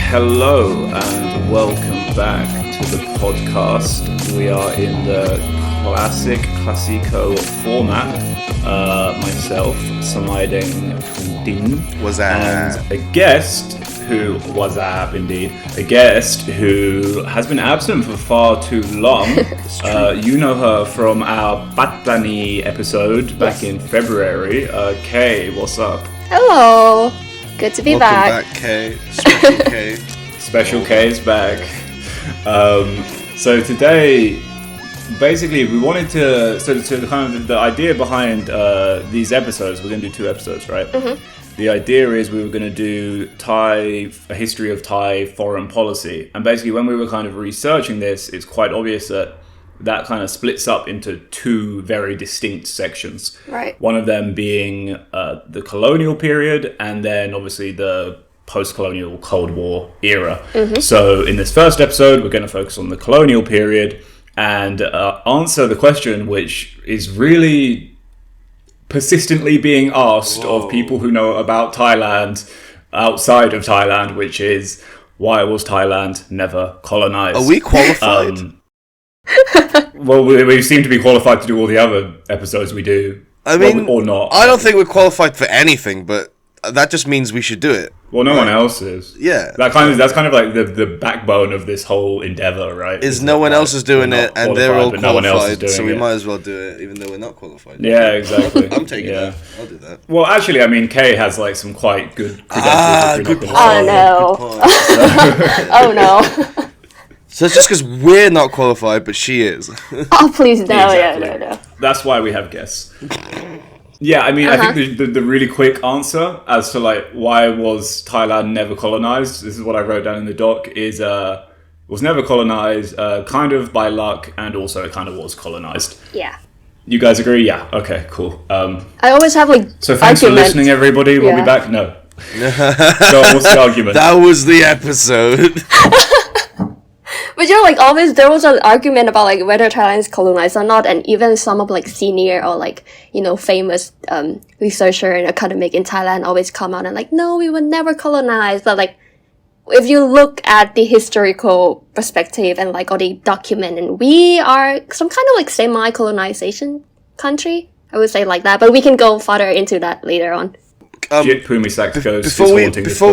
Hello and welcome back to the podcast. We are in the classico format. Myself, Samaideng from Din, and a guest who has been absent for far too long. You know her from our Patani episode back in February. Kay, what's up? Hello. Good to be back. Welcome back, Kay. Special K. Special K's back. So today, basically, we wanted to... So kind of the idea behind these episodes, we're going to do 2 episodes, right? Mm-hmm. The idea is we were going to do a history of Thai foreign policy. And basically, when we were kind of researching this, it's quite obvious that kind of splits up into 2 very distinct sections. Right. One of them being the colonial period, and then obviously the post-colonial Cold War era. Mm-hmm. So in this first episode, we're going to focus on the colonial period and answer the question which is really persistently being asked of people who know about Thailand outside of Thailand, which is, why was Thailand never colonized? Are we qualified? Well, we seem to be qualified to do all the other episodes we do. I mean, or not. I don't think we're qualified for anything, but that just means we should do it. Well, no one else is. Yeah. That's kind of like the backbone of this whole endeavor, right? Is no one else is doing it, and they're all qualified, so we it. Might as well do it, even though we're not qualified. Yeah, exactly. I'm taking that. I'll do that. Well, actually, I mean, Kay has like some quite good credentials. Good point. Oh no. Oh no. So it's just because we're not qualified, but she is. Oh please no, Exactly. yeah, no. That's why we have guests. Yeah, I mean, I think the really quick answer as to like why was Thailand never colonized, this is what I wrote down in the doc, is was never colonized, kind of by luck, and also it kind of was colonized. Yeah. You guys agree? Yeah. Okay, cool. I always have like So thanks for listening, everybody. We'll be back. No. So what's the argument? That was the episode. But you know, like always there was an argument about like whether Thailand is colonized or not, and even some of like senior or like, you know, famous researcher and academic in Thailand always come out and like, no, we were never colonized. But like, if you look at the historical perspective and like all the document, and we are some kind of like semi-colonization country, I would say like that. But we can go further into that later on. Before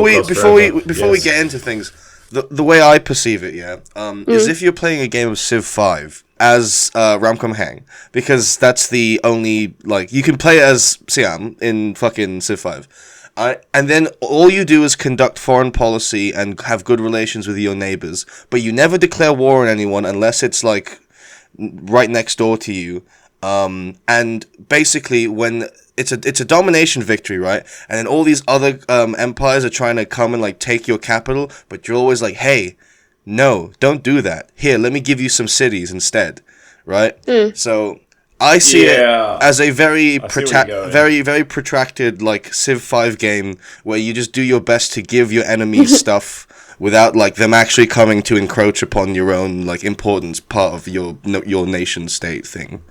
we get into things. The way I perceive it, is if you're playing a game of Civ 5 as Ramkham Hang, because that's the only, like, you can play as Siam in fucking Civ 5, and then all you do is conduct foreign policy and have good relations with your neighbors, but you never declare war on anyone unless it's, like, right next door to you, and basically when... It's a domination victory, right? And then all these other empires are trying to come and like take your capital, but you're always like, hey, no, don't do that. Here, let me give you some cities instead, right? So I see it as a very protracted like Civ 5 game where you just do your best to give your enemies stuff without like them actually coming to encroach upon your own like important part of your nation state thing.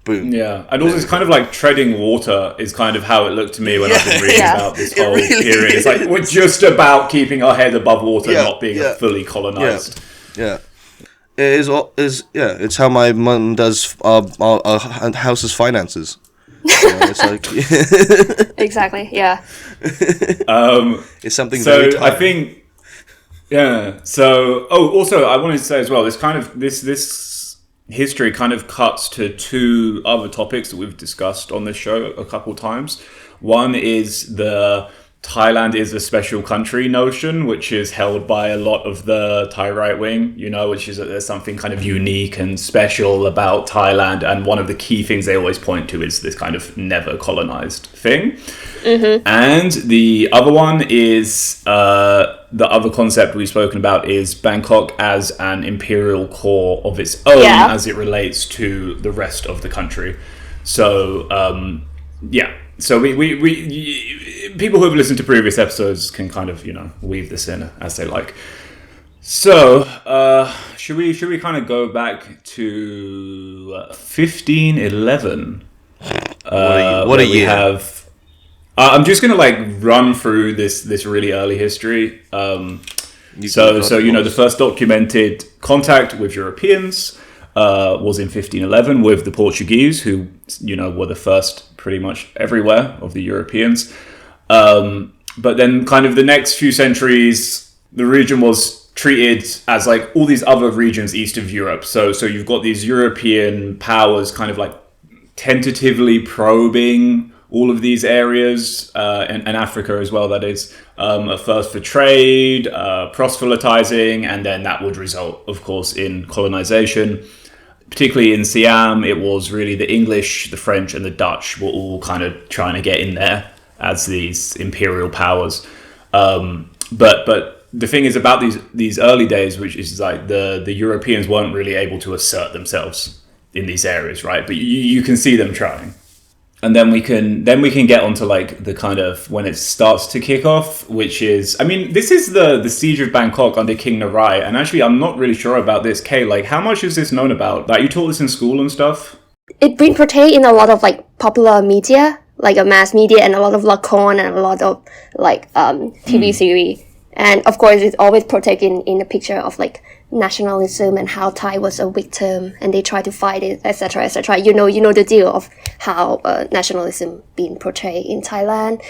Boom. Yeah, and also it's kind of like treading water is kind of how it looked to me when I've been reading about this whole period. It's like we're just about keeping our head above water, not being fully colonized. Yeah. It is. It's how my mum does our house's finances. It's like Exactly. Yeah. It's something. So I think. Yeah. So also I wanted to say as well. This kind of this history kind of cuts to 2 other topics that we've discussed on this show a couple times. One is the Thailand is a special country notion, which is held by a lot of the Thai right wing, you know, which is that there's something kind of unique and special about Thailand. And one of the key things they always point to is this kind of never colonized thing. Mm-hmm. And the other one is the other concept we've spoken about is Bangkok as an imperial core of its own as it relates to the rest of the country. So, So we people who have listened to previous episodes can kind of, you know, weave this in as they like. So, should we kind of go back to 1511? What a year. I'm just gonna like run through this really early history. So the first documented contact with Europeans was in 1511 with the Portuguese, who were the first pretty much everywhere of the Europeans. But then kind of the next few centuries, the region was treated as like all these other regions east of Europe. So you've got these European powers kind of like tentatively probing all of these areas, and Africa as well, that is, at first for trade, proselytizing, and then that would result, of course, in colonization. Particularly in Siam, it was really the English, the French, and the Dutch were all kind of trying to get in there as these imperial powers. But the thing is about these early days, which is like the Europeans weren't really able to assert themselves in these areas, right? But you can see them trying. And then we can get onto like the kind of when it starts to kick off, which is, I mean, this is the siege of Bangkok under King Narai. And actually, I'm not really sure about this. Kay, like, how much is this known about? Like, you taught this in school and stuff? It's been portrayed in a lot of like popular media, like a mass media, and a lot of lacon and a lot of like TV series. And of course, it's always portrayed in a picture of like nationalism and how Thai was a victim and they try to fight it, etc., etc. You know the deal of how nationalism being portrayed in Thailand.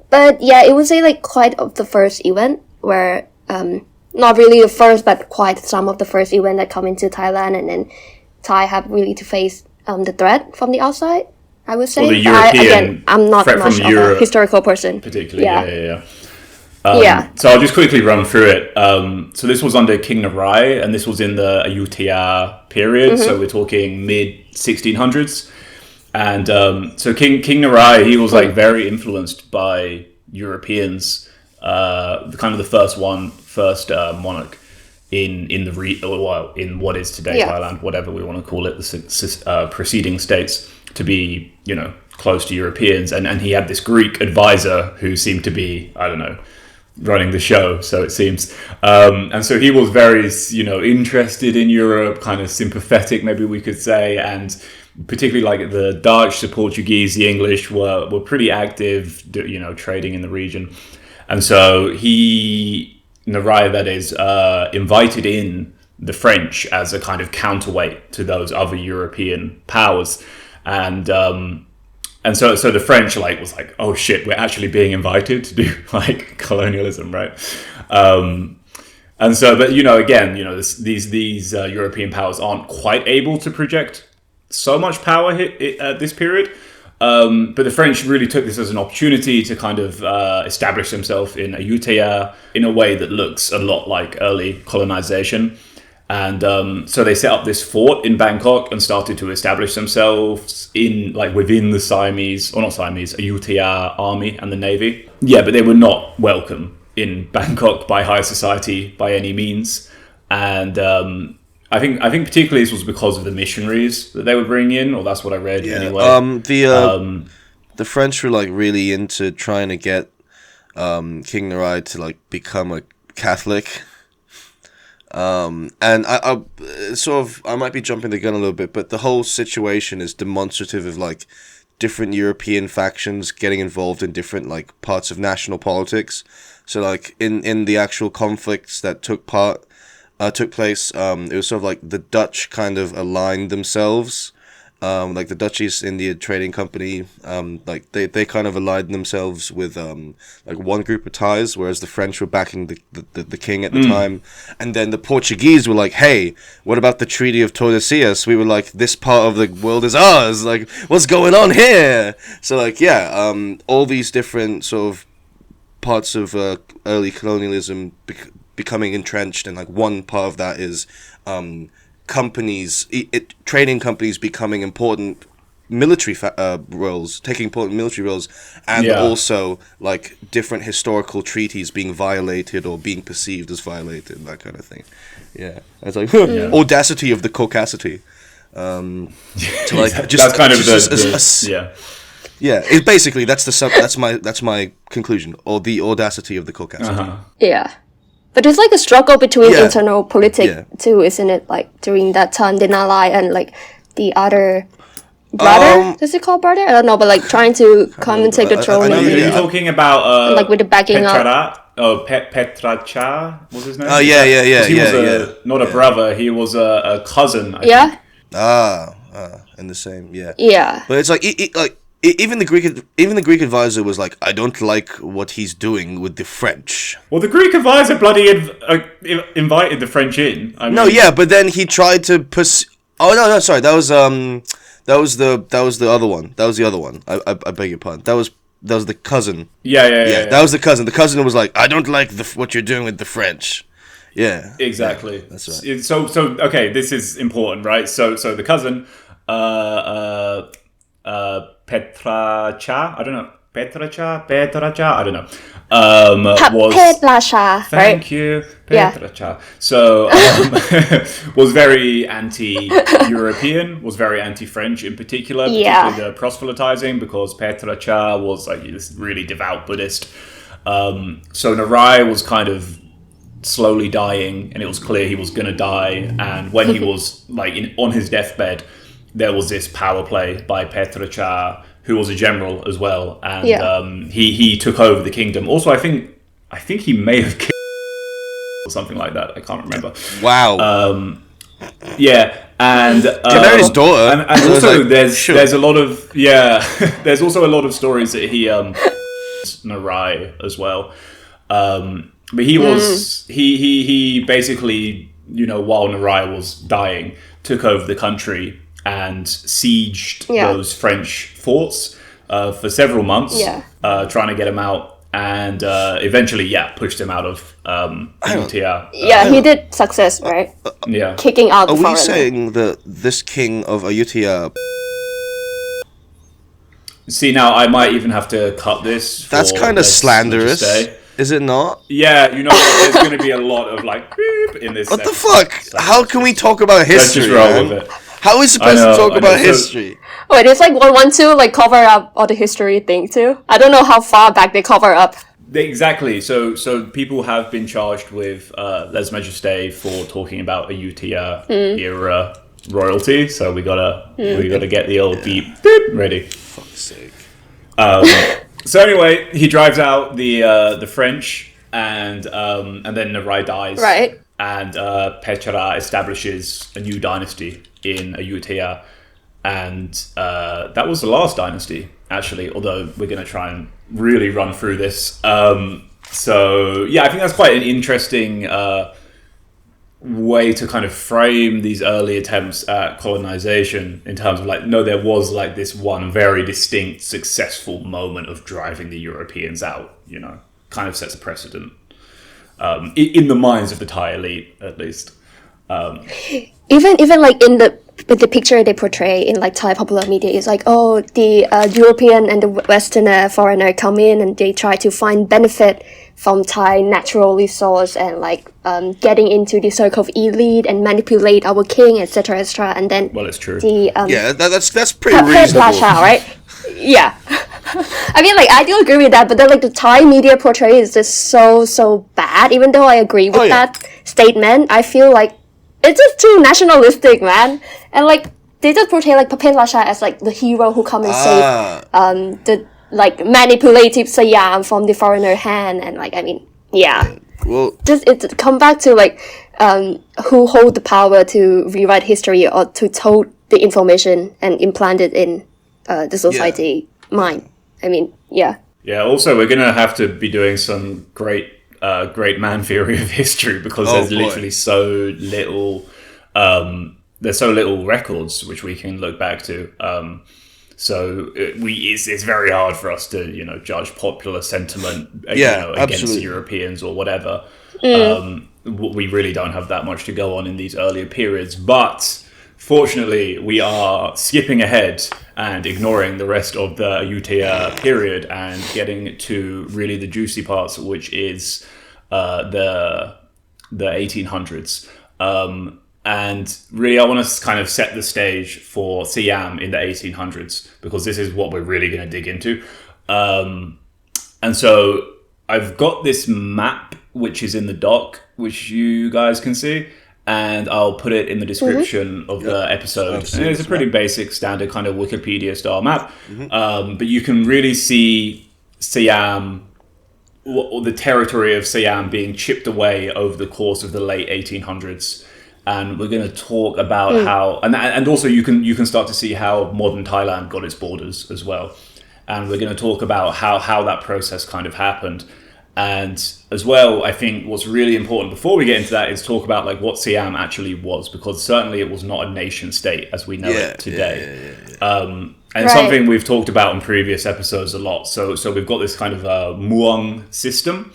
But yeah, it would say like quite of the first event where not really the first, but quite some of the first event that come into Thailand, and then Thai have really to face the threat from the outside. I would say. Well, the European I'm not threat much from of Europe, a historical person. particularly. Yeah. So I'll just quickly run through it. So this was under King Narai, and this was in the Ayutthaya period. So we're talking mid 1600s. And so King Narai, he was like very influenced by Europeans. Kind of the first monarch in what is today Thailand, whatever we want to call it, the preceding states, to be close to Europeans. And he had this Greek advisor who seemed to be, I don't know, running the show, so it seems. And so he was very, interested in Europe, kind of sympathetic, maybe we could say, and particularly like the Dutch, the Portuguese, the English were pretty active, trading in the region. And so Narai, that is, invited in the French as a kind of counterweight to those other European powers. And so the French was like, oh shit, we're actually being invited to do like colonialism, right? And so, but again, these European powers aren't quite able to project so much power at this period. But the French really took this as an opportunity to kind of establish themselves in Ayutthaya in a way that looks a lot like early colonization. And so they set up this fort in Bangkok and started to establish themselves within the Ayutthaya army and the navy. Yeah, but they were not welcome in Bangkok by high society by any means. And I think particularly this was because of the missionaries that they were bringing in, or that's what I read anyway. The French were really into trying to get King Narai to become a Catholic. And I might be jumping the gun a little bit, but the whole situation is demonstrative of different European factions getting involved in different parts of national politics. So in the actual conflicts that took place, it was sort of the Dutch kind of aligned themselves. The Dutch East India Trading Company, they kind of allied themselves with one group of Thais, whereas the French were backing the king at the time, and then the Portuguese were like, hey, what about the Treaty of Tordesillas? We were like, this part of the world is ours. What's going on here? So all these different sort of parts of early colonialism becoming entrenched, and one part of that is trading companies becoming important military roles, taking important military roles, and also different historical treaties being violated or being perceived as violated, that kind of thing. Yeah, it's audacity of the caucasity. That's kind of It basically that's my conclusion, or the audacity of the caucasity. Yeah. But it's a struggle between internal politics too, isn't it? During that time, the Nalai and the other brother, does it call brother? I don't know, but trying to come and take the throne. Are you talking about with the backing Petrarat? Petracha was his name. Oh yeah. He was not a brother. He was a cousin. I think. In the same. Yeah. Yeah. But it's like even the Greek advisor was like, I don't like what he's doing with the French. Well, the Greek advisor bloody invited the French in. I mean, No, yeah, but then he tried to Oh no, sorry, that was the other one. That was the other one. I beg your pardon. That was the cousin. Yeah. That was the cousin. The cousin was like, I don't like what you're doing with the French. Yeah. Exactly. Yeah, that's right. So okay, this is important, right? So the cousin, Petracha, I don't know. Petracha, I don't know. Was Petracha, thank you, Petracha. Yeah. So was very anti-European, was very anti-French in particular, particularly the proselytizing, because Petracha was like this really devout Buddhist. So Narai was kind of slowly dying, and it was clear he was going to die. And when he was like on his deathbed, there was this power play by Petracha, who was a general as well, and he took over the kingdom. Also, I think he may have killed or something like that. I can't remember. Wow. Yeah, and married his daughter. And also, like, there's a lot of there's also a lot of stories that he Narai as well. But he was he basically, while Narai was dying, took over the country and sieged those French forts for several months, trying to get him out, and eventually, pushed him out of Ayutthaya. Yeah, he did success, right? Kicking out the foreigner. Are we saying that this king of Ayutthaya... See, now I might even have to cut this. That's kind of slanderous. Is it not? Yeah, there's going to be a lot of beep in this. What the fuck? So how can we talk about history? Let's just roll with it. How are we supposed to talk about history? Wait, it's like 112 cover up all the history thing too. I don't know how far back they cover up. Exactly. So people have been charged with lèse majesté for talking about Ayutthaya era royalty. So we gotta get the old beep ready. For fuck's sake. So anyway, he drives out the French, and then Narai dies. Right. And Petra establishes a new dynasty in Ayutthaya, and that was the last dynasty, actually, although we're going to try and really run through this. So I think that's quite an interesting way to kind of frame these early attempts at colonization, in terms of there was this one very distinct successful moment of driving the Europeans out, kind of sets a precedent in the minds of the Thai elite, at least. Even in the picture they portray in Thai popular media is the European and the Westerner foreigner come in and they try to find benefit from Thai natural resource and getting into the circle of elite and manipulate our king, etc., etc. And then well, it's true. That's pretty reasonable, right? Yeah. I mean, I do agree with that, but then the Thai media portray is just so bad. Even though I agree with that statement, I feel it's just too nationalistic, man. And they just portray Papet Lasha as the hero who come and save the manipulative Siam from the foreigner hand, and Well, just it come back to who hold the power to rewrite history or to told the information and implant it in the society mind. I mean, yeah. Also, we're gonna have to be doing some great man theory of history, because there's literally so little. There's so little records which we can look back to. So it's very hard for us to judge popular sentiment against absolutely. Europeans or whatever. We really don't have that much to go on in these earlier periods, but fortunately we are skipping ahead and ignoring the rest of the Ayutthaya period and getting to really the juicy parts, which is the 1800s. And really, I want to kind of set the stage for Siam in the 1800s, because this is what we're really going to dig into. And so I've got this map, which is in the doc, which you guys can see, and I'll put it in the description of the episode. And it's a pretty basic, standard kind of Wikipedia-style map. But you can really see Siam the territory of Siam being chipped away over the course of the late 1800s. And we're going to talk about how, and also you can start to see how modern Thailand got its borders as well. And we're going to talk about how that process kind of happened. And as well, I think what's really important before we get into that is talk about like what Siam actually was, because certainly it was not a nation state as we know it today. And something we've talked about in previous episodes a lot. So we've got this kind of muang system,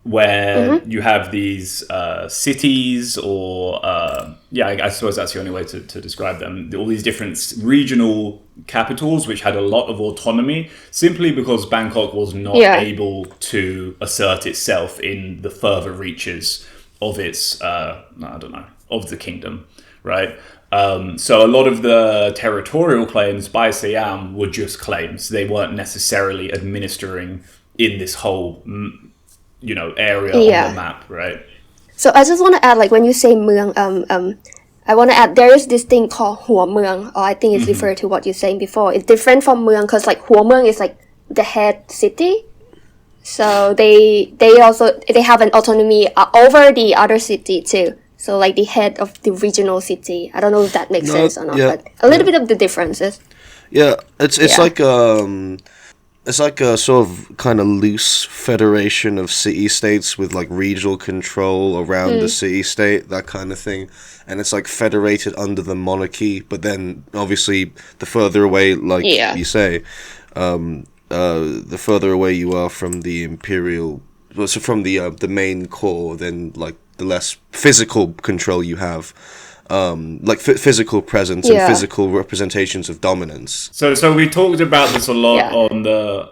where you have these cities or I suppose that's the only way to describe them, all these different regional capitals which had a lot of autonomy simply because Bangkok was not able to assert itself in the further reaches of its of the kingdom, right? So a lot of the territorial claims by Siam were just claims. They weren't necessarily administering in this whole area on the map, right? So I just want to add, like when you say Muang, I want to add there is this thing called Hua Muang, or I think it's referred to what you're saying before. It's different from Muang because like Hua Muang is like the head city, so they have an autonomy over the other city too. So like the head of the regional city. I don't know if that makes sense or not, but a little bit of the differences. Yeah, it's like it's like a sort of kind of loose federation of city-states with like regional control around the city-state, that kind of thing. And it's like federated under the monarchy, but then obviously the further away, like you say, the further away you are from the imperial, so from the main core, then like the less physical control you have. Like physical presence and physical representations of dominance. So we talked about this a lot on the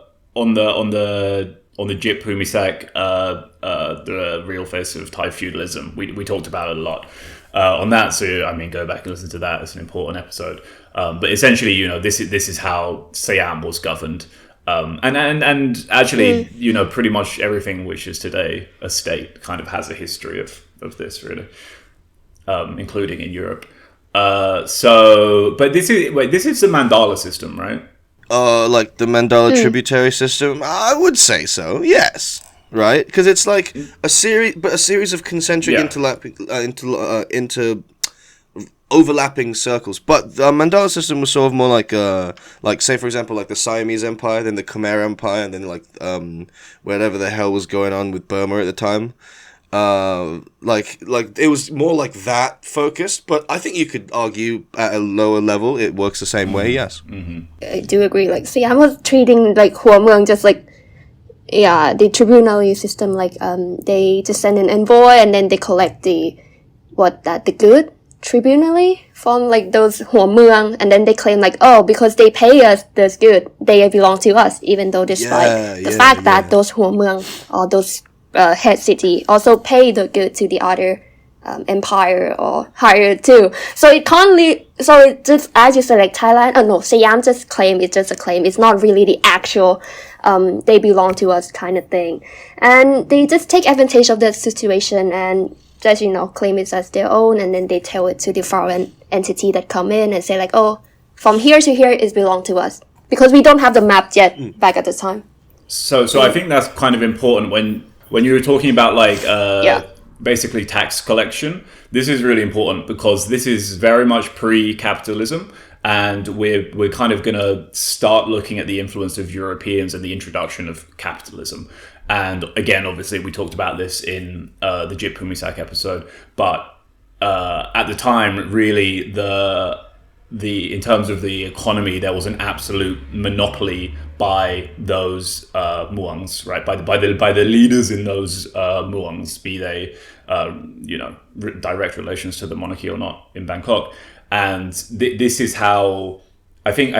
Jip Pumisak, the real face of Thai feudalism. We talked about it a lot on that. So I mean, go back and listen to that. It's an important episode. But essentially, this is how Siam was governed. And actually, pretty much everything which is today a state kind of has a history of this, really. Including in Europe. But this is the mandala system, right? Like the mandala tributary system? I would say so, yes. Right? Because it's like a series of concentric overlapping circles. But the mandala system was sort of more like say for example like the Siamese Empire, then the Khmer Empire, and then like whatever the hell was going on with Burma at the time. Like it was more like that focused, but I think you could argue at a lower level it works the same way. Yes, I do agree. Like Siam was treating like Hua Muang just like the tribunal system. Like they just send an envoy and then they collect the good tribunally from like those Hua Muang, and then they claim like, oh, because they pay us this good, they belong to us, even though despite the fact that those Hua Muang or those head city also pay the good to the other empire or higher too. So it can't so it just, as you said, like Thailand, Siam just claim it's just a claim. It's not really the actual they belong to us kind of thing. And they just take advantage of that situation and just, claim it as their own, and then they tell it to the foreign entity that come in and say like, oh, from here to here it belongs to us. Because we don't have the map yet back at the time. So I think that's kind of important when you were talking about like basically tax collection. This is really important because this is very much pre-capitalism, and we're kind of going to start looking at the influence of Europeans and the introduction of capitalism. And again, obviously, we talked about this in the Jip Pumisak episode, but at the time, really, in terms of the economy, there was an absolute monopoly by those muangs, right? By the leaders in those muangs, be they direct relations to the monarchy or not in Bangkok. And this is how I think.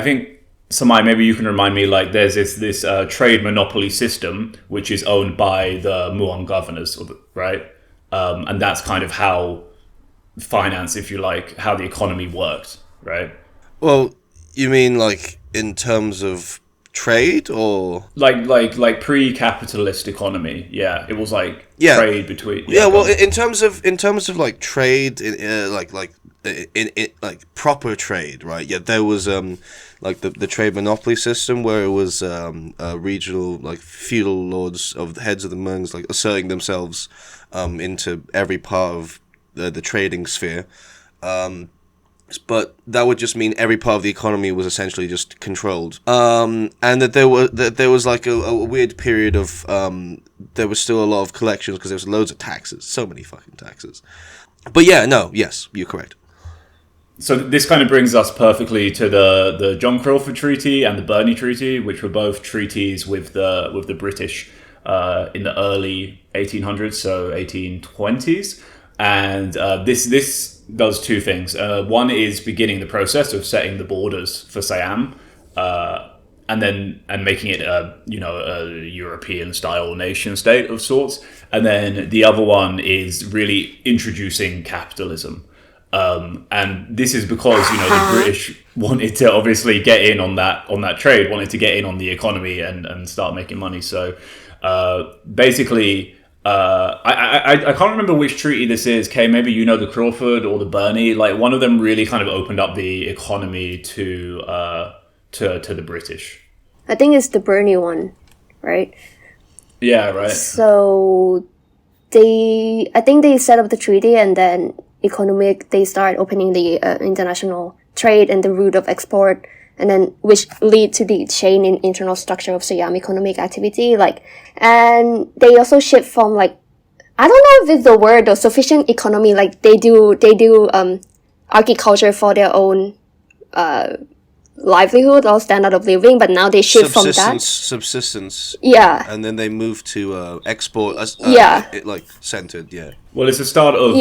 Samai, maybe you can remind me. Like, there's this trade monopoly system which is owned by the muang governors, right? And that's kind of how finance, if you like, how the economy worked, right? Well, you mean like in terms of trade or like pre-capitalist economy. Yeah, it was like trade between. Well, in terms of like trade, like proper trade, right? Yeah, there was like the trade monopoly system where it was regional like feudal lords of the heads of the Hmongs like asserting themselves into every part of the trading sphere. But that would just mean every part of the economy was essentially just controlled. And that there was like a weird period of there was still a lot of collections because there was loads of taxes, so many fucking taxes. But yes, you're correct. So this kind of brings us perfectly to the John Crawford Treaty and the Burney Treaty, which were both treaties with the British in the early 1800s, so 1820s. And this does two things. One is beginning the process of setting the borders for Siam, and making it a European style nation state of sorts. And then the other one is really introducing capitalism. And this is because the British wanted to obviously get in on that trade, wanted to get in on the economy and start making money. So basically. I can't remember which treaty this is. Kay, maybe the Crawford or the Burney. Like one of them really kind of opened up the economy to the British. I think it's the Burney one, right? Yeah, right. So I think they set up the treaty, and then they start opening the international trade and the route of export. And then, which lead to the change in internal structure of Siam economic activity, and they also shift from I don't know if it's the word or sufficient economy, they do agriculture for their own livelihood or standard of living, but now they shift from that subsistence, and then they move to export, centered, Well, it's the start of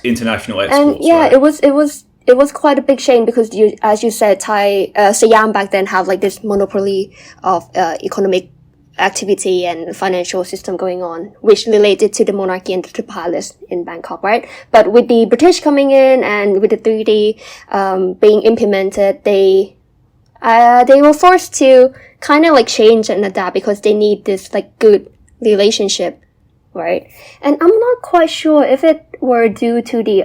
international exports, and right? It was quite a big change because as you said, Siam back then have this monopoly of economic activity and financial system going on, which related to the monarchy and the palace in Bangkok, right? But with the British coming in and with the treaty being implemented, they were forced to kind of change and adapt because they need this good relationship, right? And I'm not quite sure if it were due to the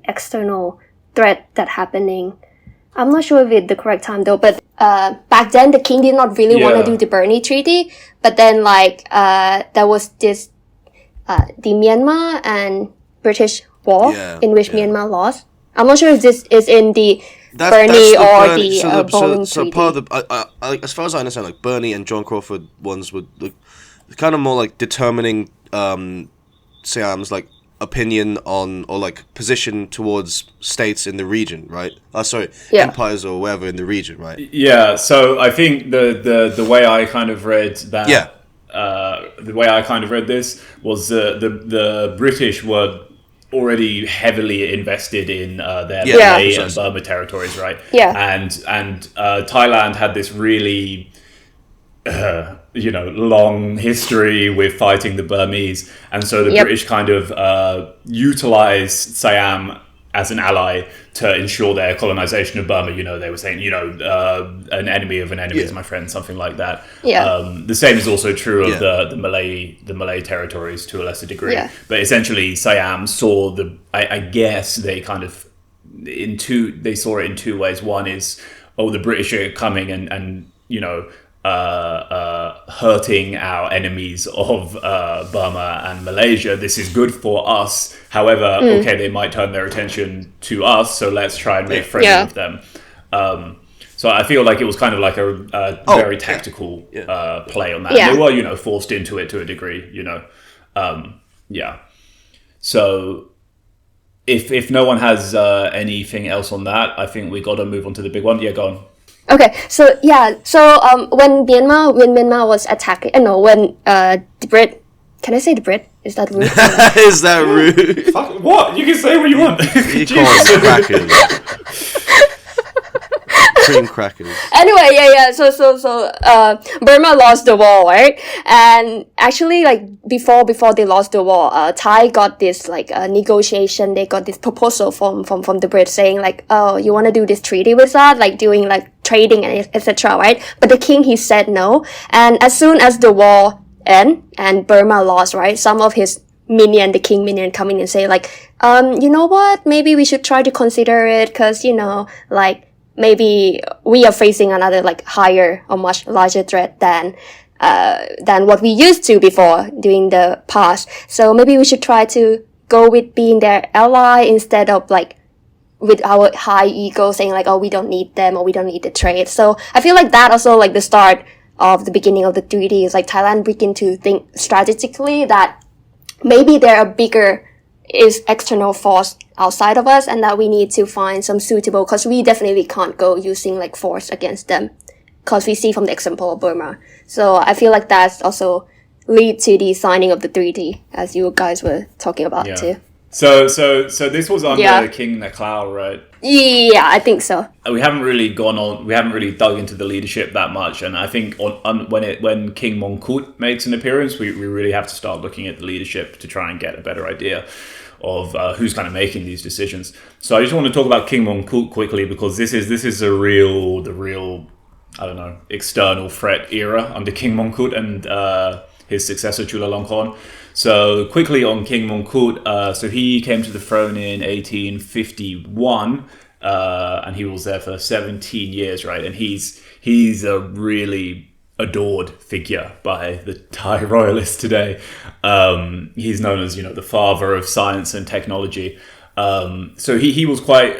external threat that happening. I'm not sure if it's the correct time though, but back then the king did not really want to do the Burney Treaty, but then there was this the Myanmar and British war in which Myanmar lost. I'm not sure if this is in the Burney or the Bowling Treaty. Part of the, as far as I understand, Burney and John Crawford ones would kind of more determining Siam's opinion on or position towards states in the region, right? Empires or wherever in the region, right? Yeah. So I think the way I kind of read that, the way I kind of read this was the British were already heavily invested in their Malay and Burma territories, right? Yeah. And Thailand had this really long history with fighting the Burmese, and so the British kind of utilized Siam as an ally to ensure their colonization of Burma. They were saying, an enemy of an enemy is my friend, something like that. The same is also true of the Malay territories to a lesser degree. But essentially, Siam saw I guess they kind of they saw it in two ways. One is, the British are coming and hurting our enemies of Burma and Malaysia. This is good for us. However, they might turn their attention to us, so let's try and make friends with them. So I feel like it was kind of a very tactical play on that. Yeah. They were, forced into it to a degree, So if no one has anything else on that, I think we got to move on to the big one. Yeah, go on. Okay, so when Myanmar was attacking, when the Brit, can I say the Brit? Is that rude? Is that rude? Fuck, what? You can say what you want. You call them crackers. Cream crackers. Anyway, So Burma lost the war, right? And actually, before they lost the war, Thai got this negotiation. They got this proposal from the Brits saying oh, you want to do this treaty with us, doing trading and etc. Right? But the king, he said no. And as soon as the war ended and Burma lost, right, some of his minion, the king minion, come in and say like, you know what? Maybe we should try to consider it, because like maybe we are facing another like higher or much larger threat than what we used to before during the past. So maybe we should try to go with being their ally instead of like with our high ego saying like, oh, we don't need them or we don't need the trade. So I feel like that also like the start of the beginning of the treaty is like Thailand begin to think strategically that maybe there are bigger is external force outside of us and that we need to find some suitable, because we definitely can't go using like force against them, because we see from the example of Burma. So I feel like that's also lead to the signing of the treaty, as you guys were talking about too. So this was under King Naklao, right? Yeah, I think so. We haven't really dug into the leadership that much, and I think when King Mongkut makes an appearance, we really have to start looking at the leadership to try and get a better idea of who's kind of making these decisions. So I just want to talk about King Mongkut quickly, because this is the real I don't know, external threat era under King Mongkut and his successor Chulalongkorn. So quickly on King Mongkut, so he came to the throne in 1851, and he was there for 17 years, right? And he's a really adored figure by the Thai royalists today. He's known as, the father of science and technology. So he was quite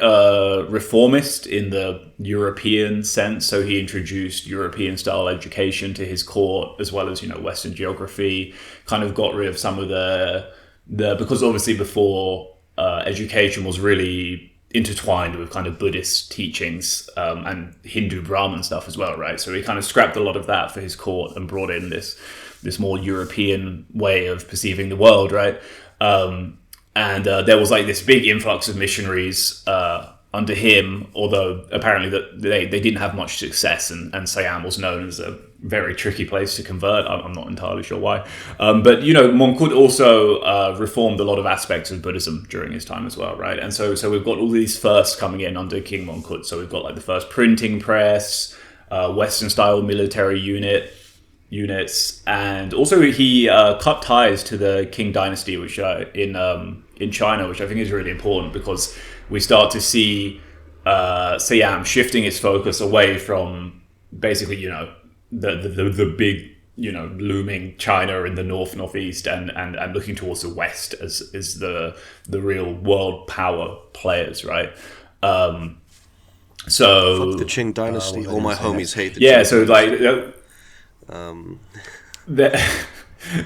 reformist in the European sense. So he introduced European style education to his court, as well as, Western geography, kind of got rid of some of the because obviously before education was really intertwined with kind of Buddhist teachings and Hindu Brahmin stuff as well, right? So he kind of scrapped a lot of that for his court and brought in this more European way of perceiving the world, right? And there was like this big influx of missionaries under him, although apparently that they didn't have much success, and Siam was known as a very tricky place to convert. I'm not entirely sure why. But, Mongkut also reformed a lot of aspects of Buddhism during his time as well, right? And so we've got all these firsts coming in under King Mongkut. So we've got like the first printing press, Western-style military units, and also he cut ties to the Qing dynasty, which in China, which I think is really important, because we start to see Siam shifting its focus away from basically, the big, looming China in the northeast, and looking towards the west as the real world power players, right? So fuck the Qing dynasty. All my homies hate the Qing so like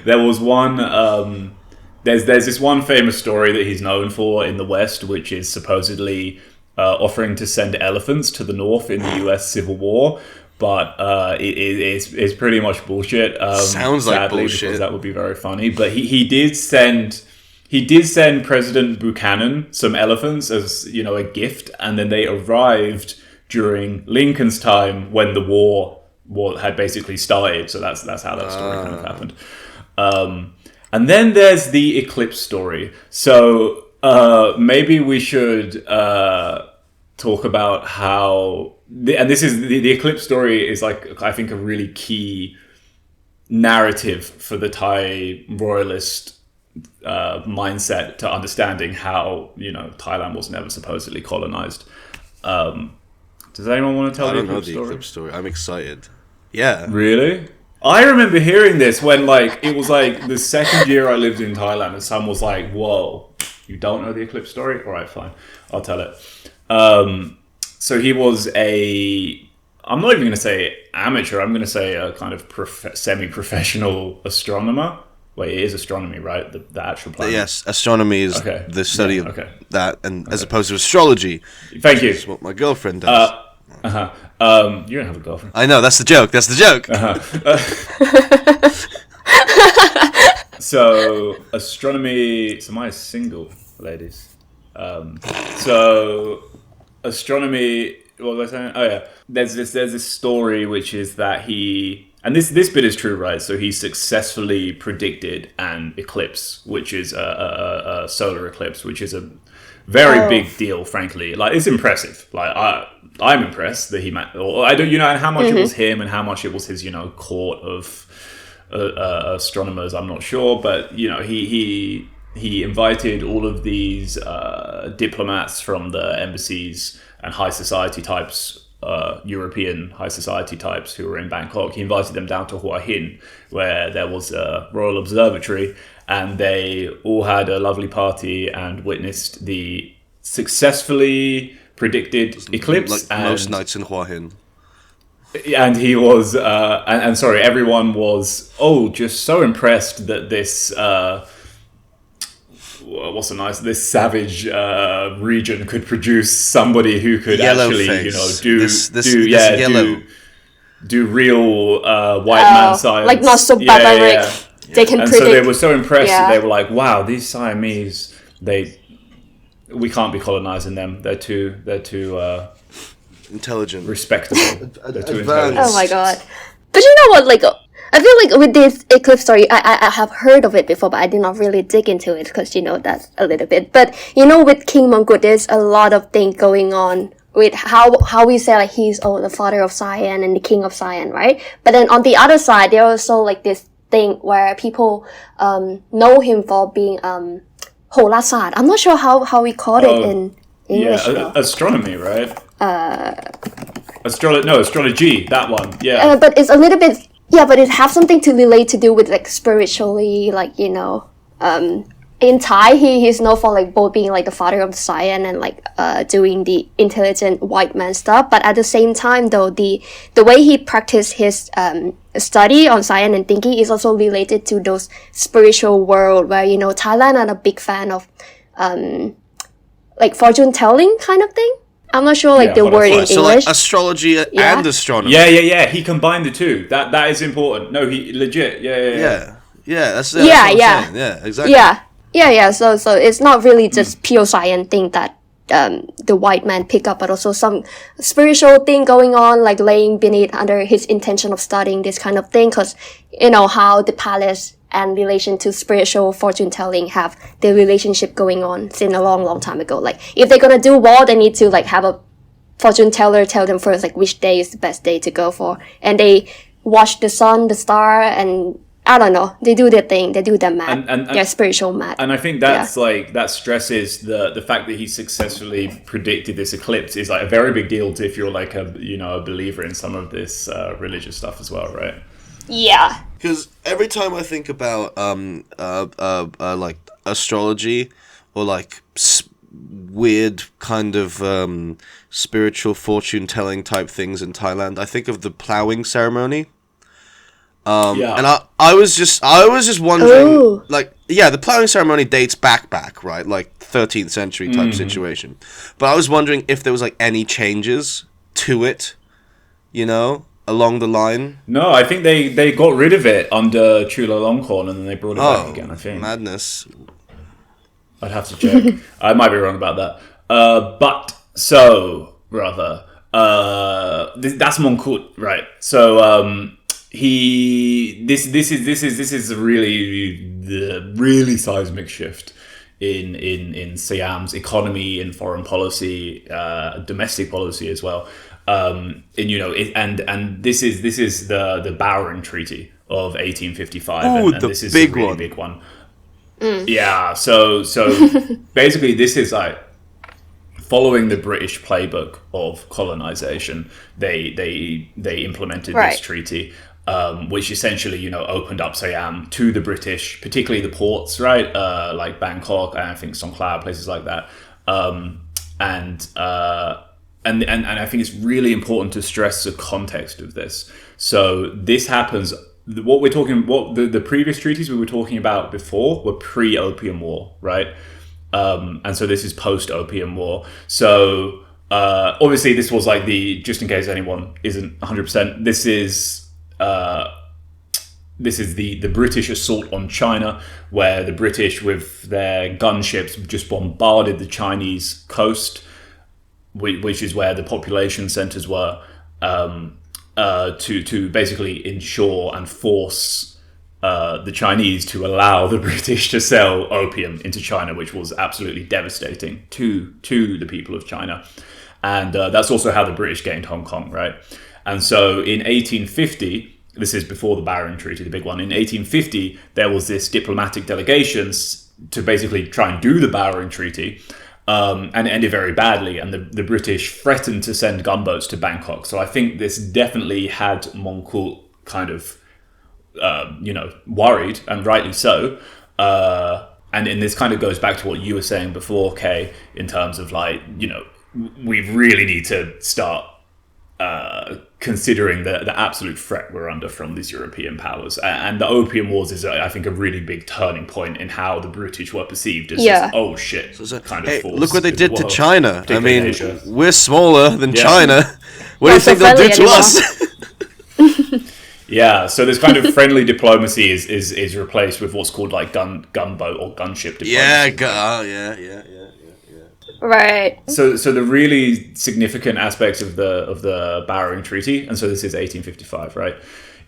there was one. There's this one famous story that he's known for in the West, which is supposedly offering to send elephants to the North in the U.S. Civil War, but it's pretty much bullshit. Sounds like bullshit. Because that would be very funny. But he did send President Buchanan some elephants as a gift, and then they arrived during Lincoln's time when the war had basically started. So that's how that story kind of happened. And then there's the eclipse story. So maybe we should talk about how... this is the eclipse story is like, I think, a really key narrative for the Thai royalist mindset to understanding how, Thailand was never supposedly colonized. Does anyone want to tell the eclipse story? I'm excited. Yeah. Really? I remember hearing this when, it was, the second year I lived in Thailand, and someone was like, whoa, you don't know the eclipse story? All right, fine. I'll tell it. So he was I'm not even going to say amateur, I'm going to say a kind of semi-professional astronomer. Wait, it is astronomy, right? The actual planet. Yes, astronomy is the study of that, and as opposed to astrology. Thank you. Which is what my girlfriend does. You don't have a girlfriend. I know, that's the joke. So astronomy. So Maya's single, ladies. So astronomy. What was I saying? Oh yeah. There's this story which is that and this bit is true, right? So he successfully predicted an eclipse, which is a solar eclipse, which is a Very Oh. big deal, frankly. Like, it's impressive. Like, I'm impressed that he or I don't, and how much it was him and how much it was his, court of astronomers. I'm not sure, but he invited all of these diplomats from the embassies and high society types. European high society types who were in Bangkok. He invited them down to Hua Hin, where there was a royal observatory, and they all had a lovely party and witnessed the successfully predicted eclipse. Like and, most nights in Hua Hin. And he was, and sorry, everyone was, just so impressed that this. This savage region could produce somebody who could Yellow actually, face. do real white man science, like not so barbaric. They can and predict. so they were so impressed that they were like, "Wow, these Siamese, we can't be colonizing them. They're too Intelligent, respectable. They're too advanced. intelligent." Oh my god! But you know what? Like, I feel like with this eclipse story, I have heard of it before, but I did not really dig into it because that's a little bit. But with King Mongkut, there's a lot of things going on with how we say like he's the father of Siam and the king of Siam, right? But then on the other side, there also like this thing where people know him for being Holasad. I'm not sure how we call it in English. Astronomy, right? Astrology. That one. Yeah. But it's a little bit. Yeah, but it has something to relate to do with like spiritually, like in Thai he's known for like both being like the father of the Siam and like doing the intelligent white man stuff. But at the same time, though, the way he practiced his study on Siam and thinking is also related to those spiritual world where Thailand are a big fan of like fortune telling kind of thing. I'm not sure the word in so English. Like astrology and astronomy. Yeah. He combined the two. That is important. No, he legit. Yeah. That's what I'm saying. Yeah, exactly. Yeah. So it's not really just pure science thing that the white man pick up, but also some spiritual thing going on, like laying beneath under his intention of studying this kind of thing. Because how the palace and relation to spiritual fortune telling have the relationship going on since a long time ago. Like if they're gonna do war, they need to like have a fortune teller tell them first like which day is the best day to go for, and they watch the sun, the star, and I don't know, they do their thing, they do their math, their spiritual math. And I think that's like that stresses the fact that he successfully predicted this eclipse is like a very big deal if you're like a believer in some of this religious stuff as well, right? Yeah. Because every time I think about like astrology or like weird kind of spiritual fortune telling type things in Thailand, I think of the ploughing ceremony. And I was just wondering, the ploughing ceremony dates back, right? Like 13th century type situation. But I was wondering if there was like any changes to it, along the line. No, I think they got rid of it under Chulalongkorn and then they brought it back again, I think. Madness. I'd have to check. I might be wrong about that. That's Mongkut, right? So this is really seismic shift in Siam's economy, in foreign policy, domestic policy as well. And this is the Bowron Treaty of 1855. Oh, and the this is big a really one. big one. Yeah, so basically this is like following the British playbook of colonization. They implemented this treaty, which essentially opened up Siam to the British, particularly the ports, right? Like Bangkok and I think Songkhla, places like that. And I think it's really important to stress the context of this. So this happens. The previous treaties we were talking about before were pre-Opium War, right? And so this is post-Opium War. So obviously this was like just in case anyone isn't 100%, this is the British assault on China, where the British with their gunships just bombarded the Chinese coast, which is where the population centers were, to basically ensure and force the Chinese to allow the British to sell opium into China, which was absolutely devastating to the people of China. And that's also how the British gained Hong Kong, right? And so in 1850, this is before the Barring Treaty, the big one. In 1850, there was this diplomatic delegations to basically try and do the Barring Treaty, and it ended very badly. And the British threatened to send gunboats to Bangkok. So I think this definitely had Mongkut kind of, worried, and rightly so. And this kind of goes back to what you were saying before, Kay, in terms of we really need to start considering the absolute threat we're under from these European powers. And the Opium Wars is, I think, a really big turning point in how the British were perceived as just, oh shit, kind of force. Look what they did to China. I mean, Asia. We're smaller than China. What do you think they'll do to us? Yeah, so this kind of friendly diplomacy is replaced with what's called like gunboat or gunship diplomacy. Yeah. Right. So the really significant aspects of the Barring Treaty, and so this is 1855, right,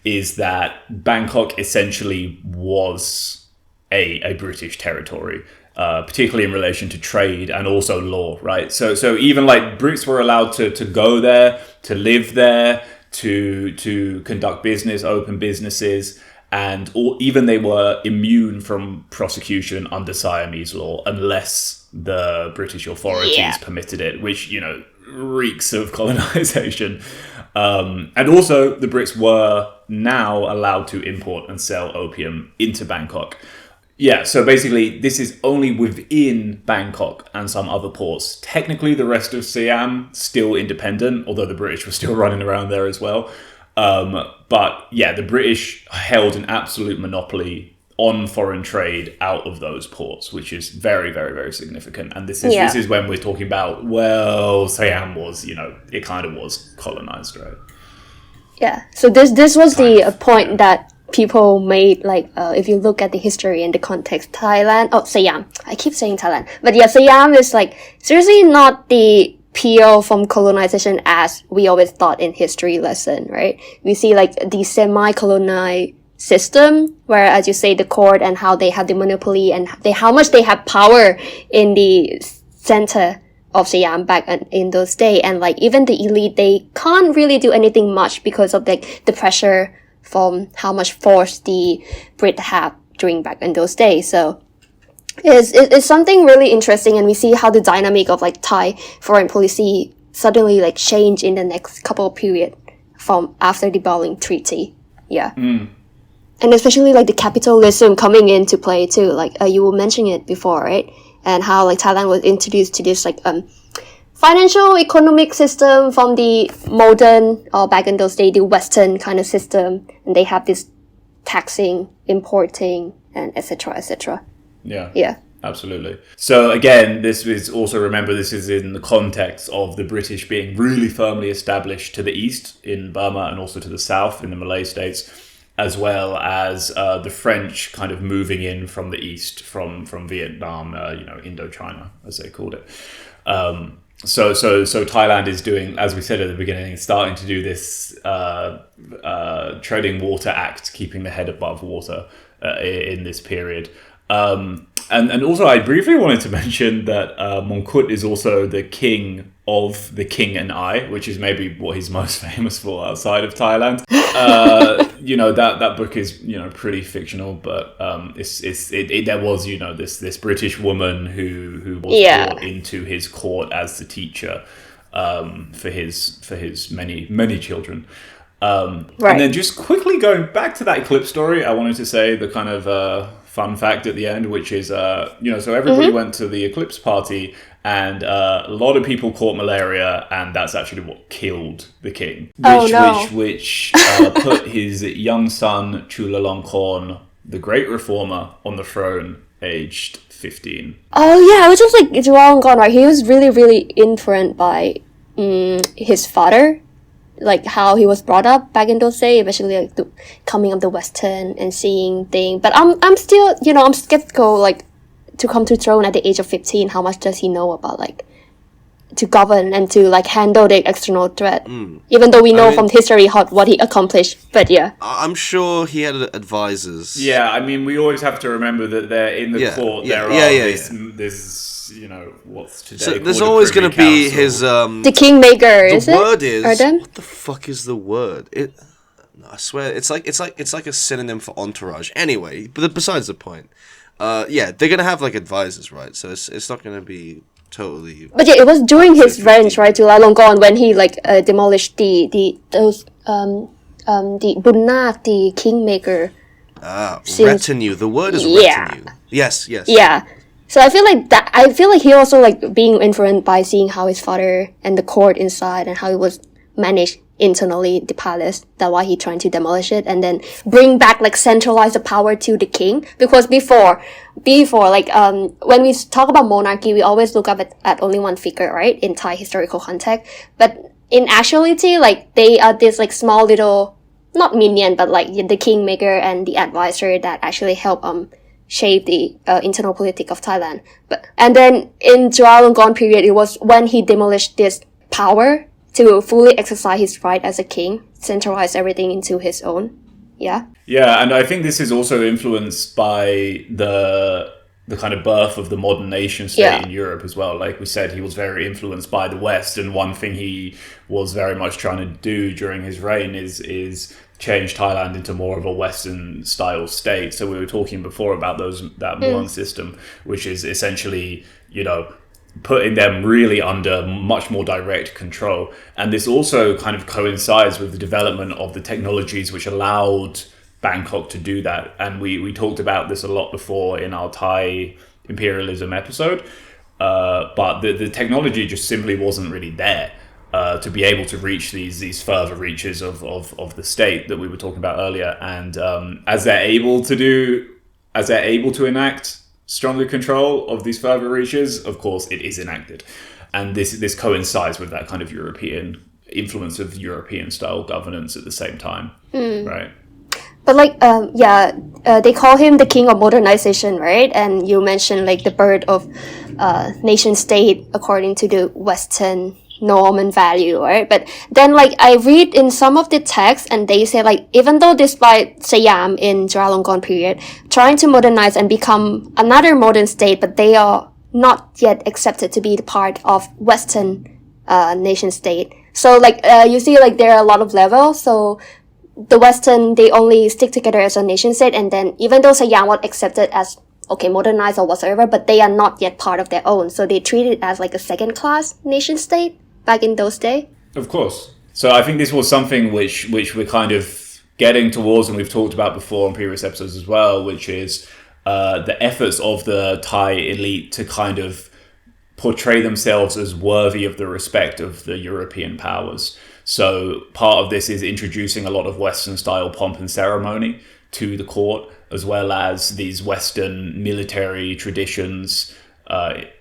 is that Bangkok essentially was a British territory, particularly in relation to trade and also law, right? So even like Brits were allowed to go there, to live there, to conduct business, open businesses, and even they were immune from prosecution under Siamese law unless the British authorities permitted it, which, reeks of colonization. And also the Brits were now allowed to import and sell opium into Bangkok. Yeah, so basically this is only within Bangkok and some other ports. Technically the rest of Siam still independent, although the British were still running around there as well. But yeah, the British held an absolute monopoly on foreign trade out of those ports, which is very, very, very significant. And this is when we're talking about, well, Siam was, it kind of was colonized, right? Yeah. So this was the point that people made, if you look at the history and the context, Siam. I keep saying Thailand. But yeah, Siam is seriously not the peel from colonization as we always thought in history lesson, right? We see the semi-colonized system where, as you say, the court and how they have the monopoly and how much they have power in the center of Siam back in those days. And even the elite, they can't really do anything much because of the pressure from how much force the Brit have during back in those days. So it's something really interesting, and we see how the dynamic of Thai foreign policy suddenly change in the next couple of period from after the Barring Treaty. Yeah. And especially the capitalism coming into play too. You were mentioning it before, right? And how Thailand was introduced to this financial economic system from the modern, or back in those days, the Western kind of system. And they have this taxing, importing, and etc. etc. Yeah. Absolutely. So again, this is also, remember, this is in the context of the British being really firmly established to the east in Burma and also to the south in the Malay states, as well as the French kind of moving in from the east, from Vietnam, Indochina, as they called it. So Thailand is doing, as we said at the beginning, starting to do this Treading Water Act, keeping the head above water in this period. And also, I briefly wanted to mention that Mongkut is also the king of The King and I, which is maybe what he's most famous for outside of Thailand. That book is pretty fictional, but there was this British woman who was brought into his court as the teacher for his many children. Right. And then just quickly going back to that clip story, I wanted to say the kind of fun fact at the end, which is, so everybody went to the eclipse party, and a lot of people caught malaria, and that's actually what killed the king. Which put his young son, Chulalongkorn, the great reformer, on the throne, aged 15. Oh yeah, it was just Chulalongkorn, right? He was really, really influenced by his father. How he was brought up back in those days, especially the coming of the Western and seeing things. But I'm still, I'm skeptical, to come to throne at the age of 15. How much does he know about to govern and to like handle the external threat. Even though we know from history what he accomplished, but yeah, I'm sure he had advisors. Yeah, I mean, we always have to remember that they're in the court. There are this, you know, what's today. So there's always going to be his the kingmaker. The word is what the fuck is the word? I swear it's like a synonym for entourage. Anyway, but besides the point. They're gonna have like advisors, right? So it's not gonna be totally. But yeah, it was during his reign, right, to Lalongkorn when he like demolished the Bunnak, the kingmaker. Retinue. The word is retinue. Yes. Yeah. So I feel like he also like being influenced by seeing how his father and the court inside and how it was managed internally, the palace. That's why he trying to demolish it and then bring back, like, centralize the power to the king. Because before like when we talk about monarchy, we always look up at only one figure, right, in Thai historical context. But in actuality, like, they are this like small little, not minion, but like the kingmaker and the advisor that actually help shape the internal politics of Thailand. And then in Chulalongkorn period, it was when he demolished this power to fully exercise his right as a king, centralize everything into his own. Yeah. Yeah, and I think this is also influenced by the kind of birth of the modern nation state in Europe as well. Like we said, he was very influenced by the West, and one thing he was very much trying to do during his reign is change Thailand into more of a Western style state. So we were talking before about that Muang system, which is essentially, you know, putting them really under much more direct control. And this also kind of coincides with the development of the technologies which allowed Bangkok to do that. And we talked about this a lot before in our Thai imperialism episode, but the technology just simply wasn't really there to be able to reach these further reaches of the state that we were talking about earlier. And as they're able to enact stronger control of these further reaches, of course it is enacted. And this coincides with that kind of European influence of European style governance at the same time, right? But like they call him the king of modernization, right? And you mentioned like the birth of nation state according to the Western norm and value, right? But then like I read in some of the texts and they say like even though despite Siam in Chulalongkorn period trying to modernize and become another modern state, but they are not yet accepted to be the part of Western nation state. So like you see like there are a lot of levels. So the Western, they only stick together as a nation state, and then even though Siam was accepted as okay, modernized or whatsoever, but they are not yet part of their own. So they treat it as like a second class nation state back in those days. Of course. So I think this was something which we're kind of getting towards, and we've talked about before on previous episodes as well, which is the efforts of the Thai elite to kind of portray themselves as worthy of the respect of the European powers. So part of this is introducing a lot of Western style pomp and ceremony to the court, as well as these Western military traditions,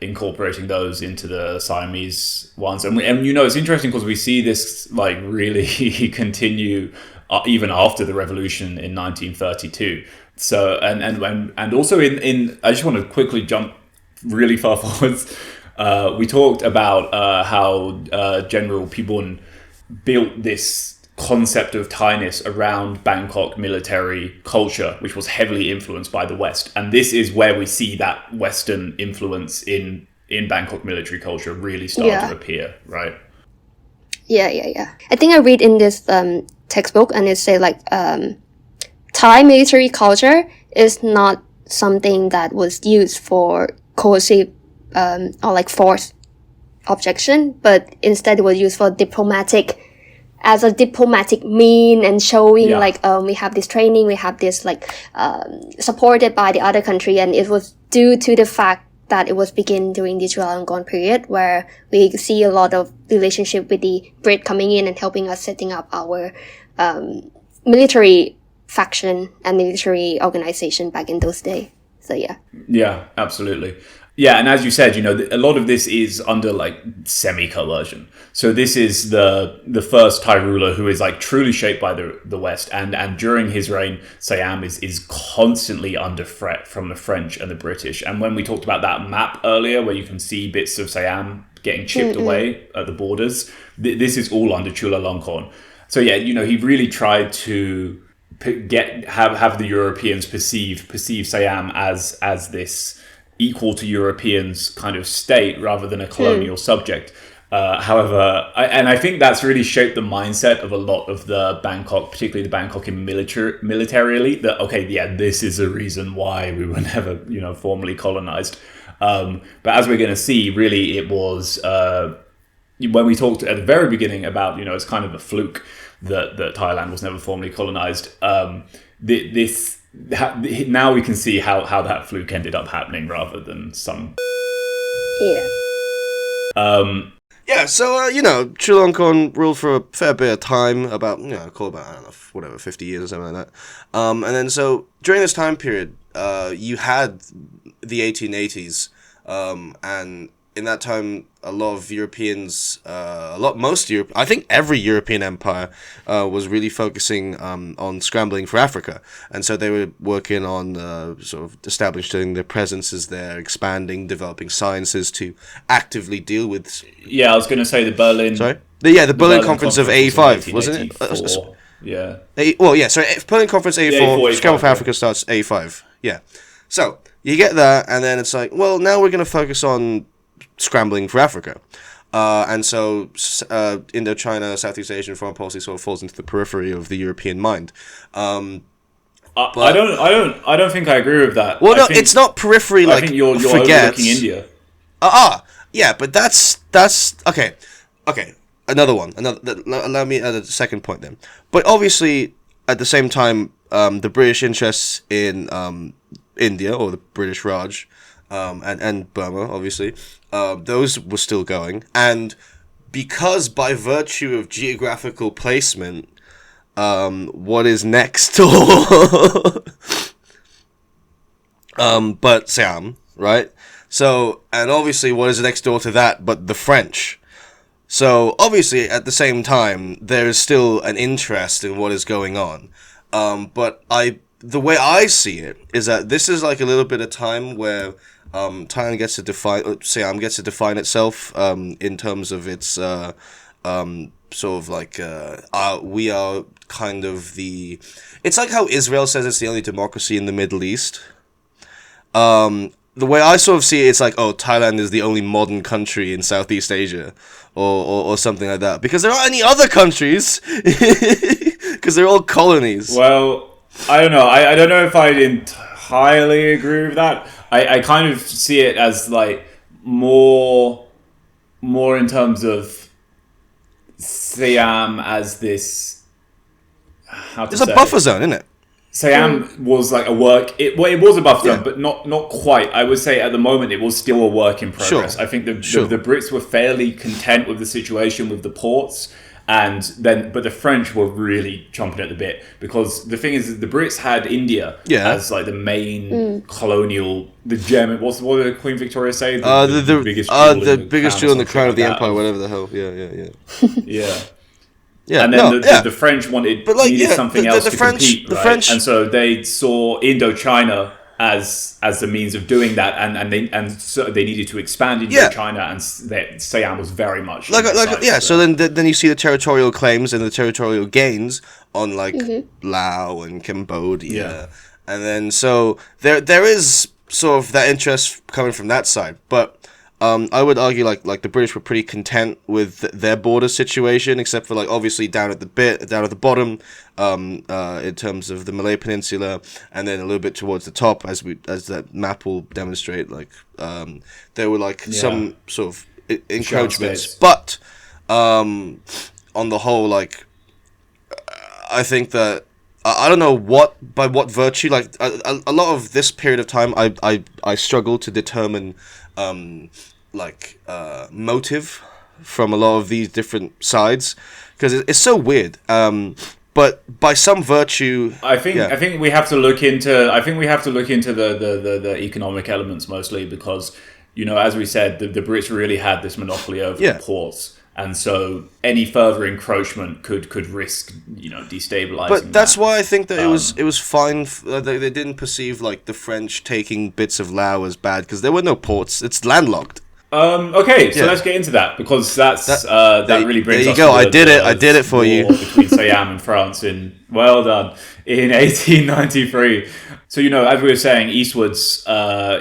incorporating those into the Siamese ones. And you know, it's interesting because we see this like really continue even after the revolution in 1932. So, and also in I just want to quickly jump really far forwards. We talked about how General Pibun built this concept of Thainess around Bangkok military culture, which was heavily influenced by the West. And this is where we see that Western influence in Bangkok military culture really start to appear, right? Yeah. I think I read in this textbook, and it say like Thai military culture is not something that was used for coercive or like force objection, but instead it was used for as a diplomatic mean and showing like we have this training, we have this like supported by the other country, and it was due to the fact that it was begin during the Chulalongkorn period where we see a lot of relationship with the Brit coming in and helping us setting up our military faction and military organization back in those days. So yeah. Yeah, absolutely. Yeah, and as you said, a lot of this is under like semi-coercion. So this is the first Thai ruler who is like truly shaped by the West, and during his reign, Siam is constantly under threat from the French and the British. And when we talked about that map earlier, where you can see bits of Siam getting chipped away at the borders, this is all under Chulalongkorn. So yeah, he really tried to have the Europeans perceive Siam as this equal to Europeans kind of state rather than a colonial subject. However, I think that's really shaped the mindset of a lot of the Bangkok, particularly the Bangkokian military elite, that, okay, yeah, this is a reason why we were never, formally colonized. But as we're going to see, really it was, when we talked at the very beginning about, it's kind of a fluke that Thailand was never formally colonized. Now we can see how that fluke ended up happening rather than some. Yeah, so, Chulalongkorn ruled for a fair bit of time, about, call about, I don't know, whatever, 50 years or something like that. And then, so, during this time period, you had the 1880s, and in that time, a lot of Europeans, I think every European empire was really focusing on scrambling for Africa. And so they were working on sort of establishing their presences there, expanding, developing sciences to actively deal with... Yeah, I was going to say the Berlin... Sorry? The Berlin Conference of 85, wasn't it? Yeah. Berlin Conference 84, Scramble for Africa starts 85. Yeah. So, you get that, and then it's like, well, now we're going to focus on scrambling for Africa. And so Indochina, Southeast Asian foreign policy sort of falls into the periphery of the European mind. I don't think I agree with that. Well, it's not periphery. Like, I think you're overlooking India. Yeah, but that's okay. Another one. Allow me at a second point then. But obviously, at the same time, the British interests in India, or the British Raj, and Burma, obviously, those were still going. And because by virtue of geographical placement, what is next door? But Siam, right? So, and obviously what is next door to that but the French? So, obviously, at the same time, there is still an interest in what is going on. But the way I see it is that this is like a little bit of time where Thailand gets to Siam gets to define itself in terms of its sort of like we are kind of the... It's like how Israel says it's the only democracy in the Middle East. The way I sort of see it, it's like, oh, Thailand is the only modern country in Southeast Asia, or something like that. Because there aren't any other countries, because they're all colonies. Well, I don't know. I don't know if I'd entirely agree with that. I kind of see it as like more in terms of Siam as this. It's a buffer zone, isn't it? Siam was like it was a buffer zone, but not quite. I would say at the moment it was still a work in progress. Sure. I think the Brits were fairly content with the situation with the ports, but the French were really chomping at the bit, because the thing is that the Brits had India as like the main colonial, the gem. What did Queen Victoria say? The biggest jewel in the crown of the empire, whatever the hell. Yeah. Yeah, and then the French needed something else to compete, right? And so they saw Indochina as the means of doing that, and so they needed to expand Indochina, and Siam was very much So then you see the territorial claims and the territorial gains on like Laos and Cambodia, and then so there is sort of that interest coming from that side, but. I would argue like the British were pretty content with their border situation, except for like obviously down at the bottom, in terms of the Malay Peninsula, and then a little bit towards the top, as that map will demonstrate. Like there were like some sort of encroachments, but on the whole, like I think that. I don't know by what virtue. Like a lot of this period of time, I struggle to determine motive from a lot of these different sides, because it's so weird. But by some virtue, I think we have to look into the economic elements mostly, because as we said, the Brits really had this monopoly over Yeah. the ports. And so any further encroachment could risk, destabilizing. But that's that. why I think that it was fine. They didn't perceive like the French taking bits of Laos as bad because there were no ports. It's landlocked. Okay, so Yeah. let's get into that because that really brings us. There you go. To I did it for you. Between Siam and France in 1893. So as we were saying, eastwards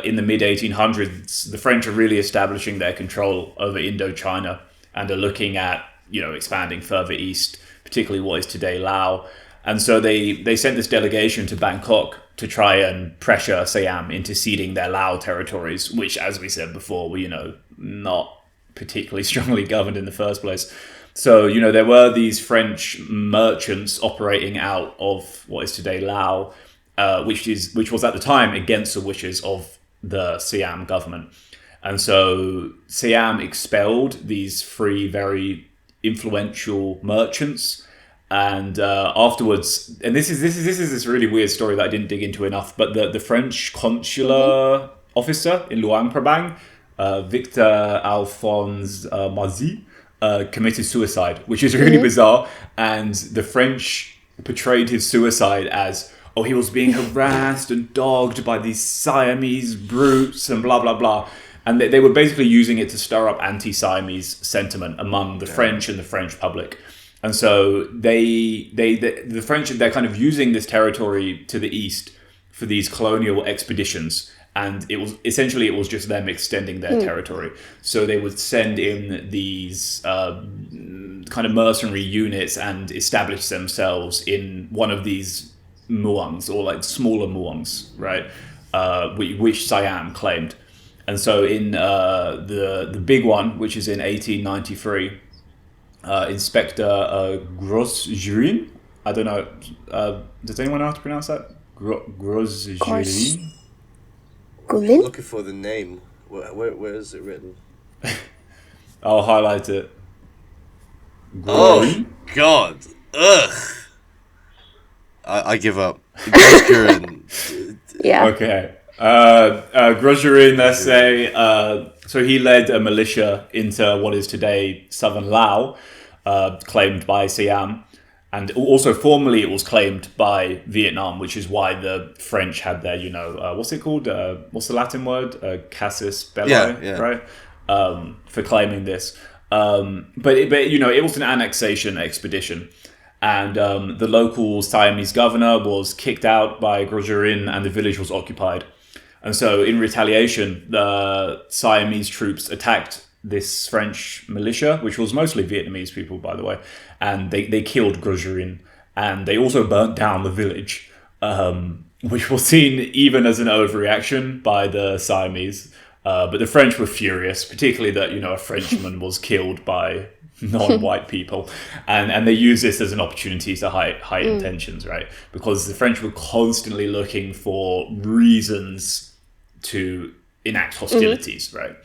in the mid 1800s, the French are really establishing their control over Indochina and are looking at expanding further east, particularly what is today Laos. And so they sent this delegation to Bangkok to try and pressure Siam into ceding their Laos territories, which, as we said before, were not particularly strongly governed in the first place. So there were these French merchants operating out of what is today Laos, which was at the time against the wishes of the Siam government. And so Siam expelled these three very influential merchants. And afterwards, and this is this really weird story that I didn't dig into enough, but the French consular officer in Luang Prabang, Victor Alphonse Mazy, committed suicide, which is really bizarre. And the French portrayed his suicide as, he was being harassed and dogged by these Siamese brutes and blah, blah, blah. And they were basically using it to stir up anti-Siamese sentiment among the French and the French public. And so the French, they're kind of using this territory to the east for these colonial expeditions. And it was just them extending their territory. So they would send in these kind of mercenary units and establish themselves in one of these muongs, or like smaller muongs, right? Which Siam claimed. And so in the big one, which is in 1893, Inspector Grosjean, I don't know, does anyone know how to pronounce that? Grosjean? Gulin? Looking for the name. Where is it written? I'll highlight it. Oh, God. Ugh. I give up. Grosjean. Yeah. Okay. Grosjean, let's say, so he led a militia into what is today southern Laos, claimed by Siam. And also formally it was claimed by Vietnam, which is why the French had their, what's it called? What's the Latin word? Casus belli, right? For claiming this. But it was an annexation expedition. And the local Siamese governor was kicked out by Grosjean and the village was occupied. And so in retaliation, the Siamese troops attacked this French militia, which was mostly Vietnamese people, by the way, and they killed Grosjean, and they also burnt down the village, which was seen even as an overreaction by the Siamese. But the French were furious, particularly that, a Frenchman was killed by non-white people, and they use this as an opportunity to heighten tensions, right? Because the French were constantly looking for reasons to enact hostilities, right?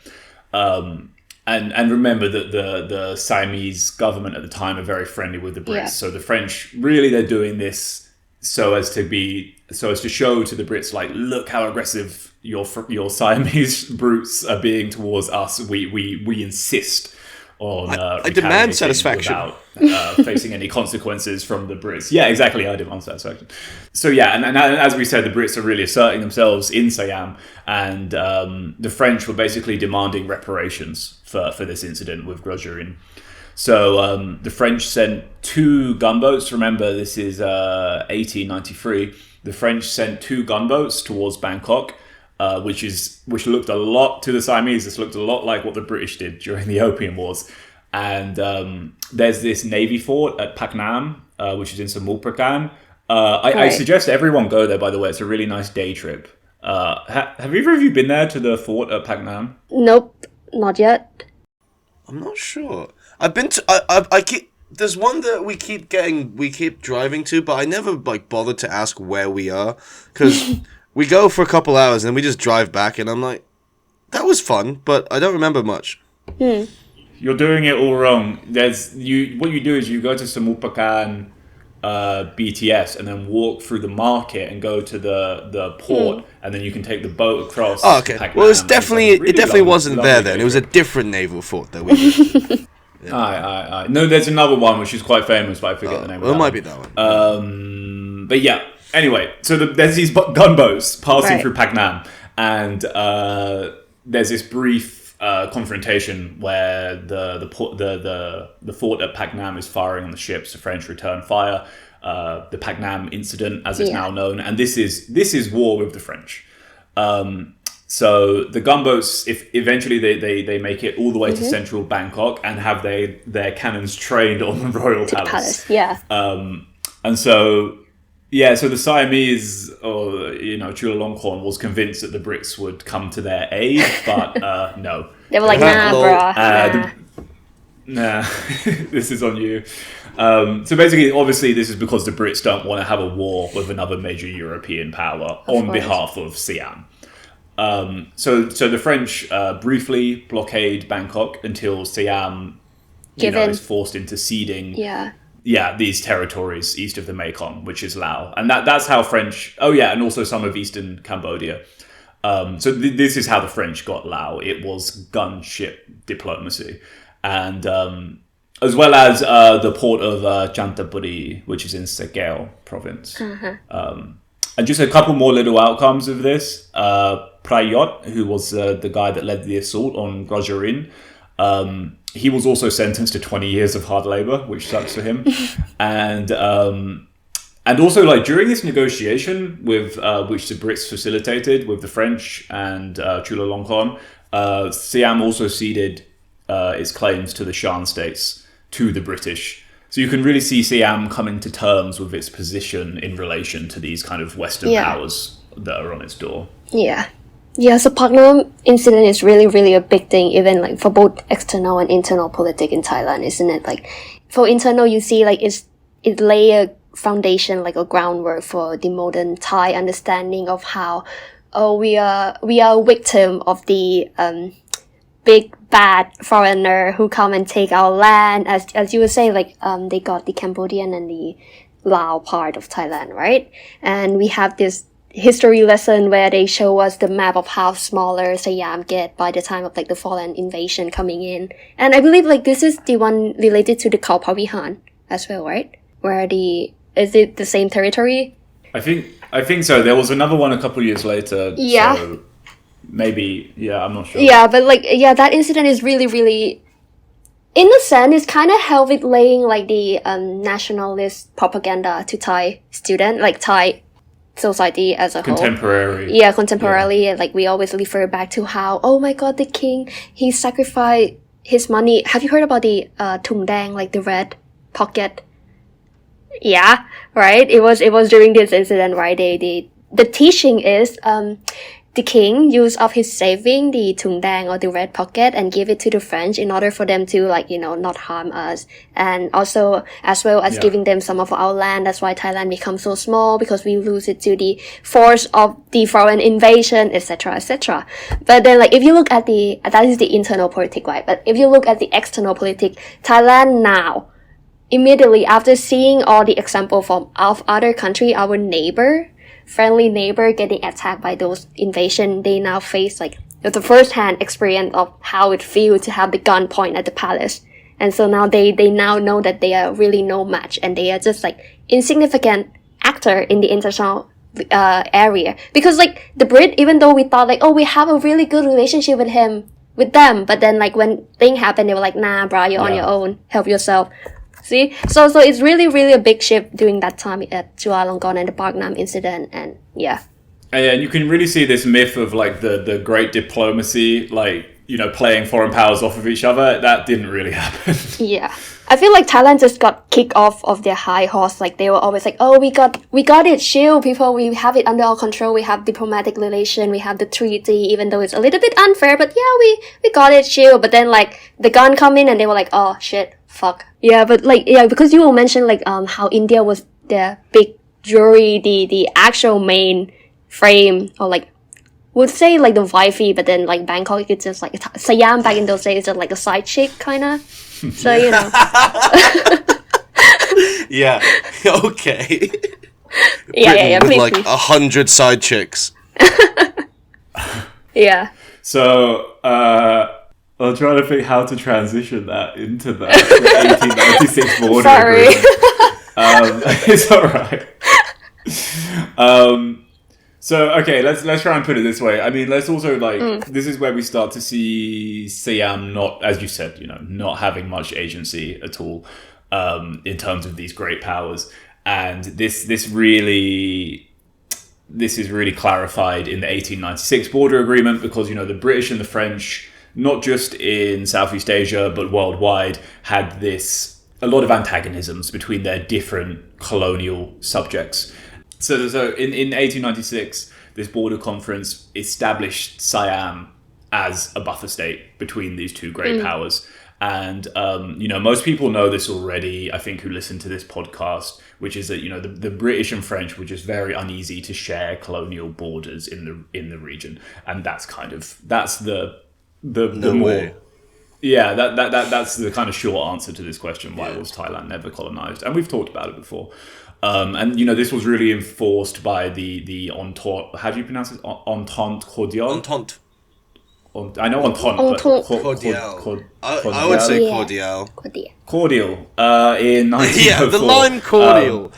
And remember that the Siamese government at the time are very friendly with the Brits. Yeah. So the French, really, they're doing this so as to show to the Brits, like, look how aggressive your Siamese brutes are being towards us. We insist on I demand satisfaction without facing any consequences from the Brits. Yeah, exactly. I demand satisfaction. So yeah, and as we said, the Brits are really asserting themselves in Siam, and the French were basically demanding reparations for this incident with Grosjean. So the French sent 2 gunboats. Remember, this is 1893. The French sent 2 gunboats towards Bangkok, which looked a lot to the Siamese. This looked a lot like what the British did during the Opium Wars. And there's this navy fort at Pak Nam, which is in Samul Prakan. I suggest everyone go there. By the way, it's a really nice day trip. Have either of you been there to the fort at Pak Nam? Nope, not yet. I'm not sure. I've been to. I keep. There's one that we keep driving to, but I never bothered to ask where we are because we go for a couple hours and then we just drive back, and I'm like, that was fun, but I don't remember much. You're doing it all wrong. What you do is you go to Samul Prakan BTS and then walk through the market and go to the port, and then you can take the boat across. Oh, okay. Pac-Man. Well, it definitely lovely, wasn't there then. It was a different naval fort that we visited. Aye. No, there's another one which is quite famous, but I forget the name. Well, it might be that one. But yeah. Anyway, so there's these gunboats passing through Pac-Man, and there's this brief confrontation where the fort at Pac-Man is firing on the ships. The French return fire. The Pac-Man incident, as it's now known, and this is war with the French. So the gunboats, if eventually they make it all the way to central Bangkok and have their cannons trained on the royal palace. And so the Siamese, or Chulalongkorn, was convinced that the Brits would come to their aid, but no. They were like, nah, bruh. Nah, this is on you. So basically, obviously, this is because the Brits don't want to have a war with another major European power on behalf of Siam. So the French briefly blockade Bangkok until Siam, is forced into ceding. These territories east of the Mekong, which is Laos, and that's how French. Oh yeah, and also some of eastern Cambodia. So this is how the French got Laos. It was gunship diplomacy, and as well as the port of Chanthaburi, which is in Segao province. And just a couple more little outcomes of this. Prayot, who was the guy that led the assault on Grajarin, he was also sentenced to 20 years of hard labor, which sucks for him. And also, like, during this negotiation with which the Brits facilitated with the French and Chulalongkorn, Siam also ceded its claims to the Shan states to the British. So you can really see Siam coming to terms with its position in relation to these kind of Western powers that are on its door. So Paknam incident is really, really a big thing, even like for both external and internal politics in Thailand, isn't it? Like for internal, you see like it lay a foundation, like a groundwork for the modern Thai understanding of how we are a victim of the big bad foreigner who come and take our land, as you were saying, like they got the Cambodian and the Lao part of Thailand, right? And we have this history lesson where they show us the map of how smaller Siam get by the time of like the foreign invasion coming in. And I believe like this is the one related to the Kalpavihan as well, right? Is it the same territory? I think so. There was another one a couple of years later. Yeah. So maybe, I'm not sure. Yeah, but like, that incident is really, really, in a sense, it's kind of helped with laying like the nationalist propaganda to Thai student, like Thai society as a contemporary. whole. Yeah, contemporarily. Like we always refer back to how, oh my god, the king, he sacrificed his money. Have you heard about the Din Deng, like the red pocket? Yeah, right. It was during this incident, right? The teaching is the king used of his saving the Din Deng or the red pocket and give it to the French in order for them to not harm us, and also as well as giving them some of our land. That's why Thailand becomes so small, because we lose it to the force of the foreign invasion, etc., etc. But then if you look at that is the internal politics, right? But if you look at the external politics, Thailand now, immediately after seeing all the example from other country, our friendly neighbor getting attacked by those invasion, they now face the first-hand experience of how it feels to have the gun point at the palace. And so now they now know that they are really no match, and they are just insignificant actor in the international area. Because the Brit, even though we thought we have a really good relationship with them, but then when thing happened, they were like, nah, brah, you're on your own, help yourself. See? So it's really, really a big shift during that time at Chulalongkorn and the Paknam incident, and yeah. And you can really see this myth of the great diplomacy, playing foreign powers off of each other. That didn't really happen. Yeah. I feel like Thailand just got kicked off of their high horse. They were always we got it, chill, people, we have it under our control, we have diplomatic relation, we have the treaty, even though it's a little bit unfair, but yeah, we got it, chill. But then the gun come in and they were like, oh shit, fuck. Yeah, but because you will mention how India was the big jury, the actual main frame, or would say the wifey, but then Bangkok, it's just Siam back in those days, just a side chick kind of. So Yeah. Okay. Yeah. With Please, like please. 100 side chicks. Yeah. So, I'm trying to think how to transition that into the 1896 border Sorry. agreement. It's alright. So, okay, let's try and put it this way. I mean, let's also, this is where we start to see Siam not, as you said, not having much agency at all in terms of these great powers. And this is really clarified in the 1896 border agreement because, the British and the French, not just in Southeast Asia, but worldwide, had a lot of antagonisms between their different colonial subjects. So in 1896, this border conference established Siam as a buffer state between these two great powers. And, most people know this already, I think, who listen to this podcast, which is that, the British and French were just very uneasy to share colonial borders in the region. And that's the more... way. Yeah, that's the kind of short answer to this question. Why was Thailand never colonized? And we've talked about it before. And this was really enforced by the Entente. How do you pronounce it? Entente cordiale. Entente. I know Entente, Entente. but Cordial. I would say Yeah. cordial. cordial. In 1904. Yeah, the line cordial.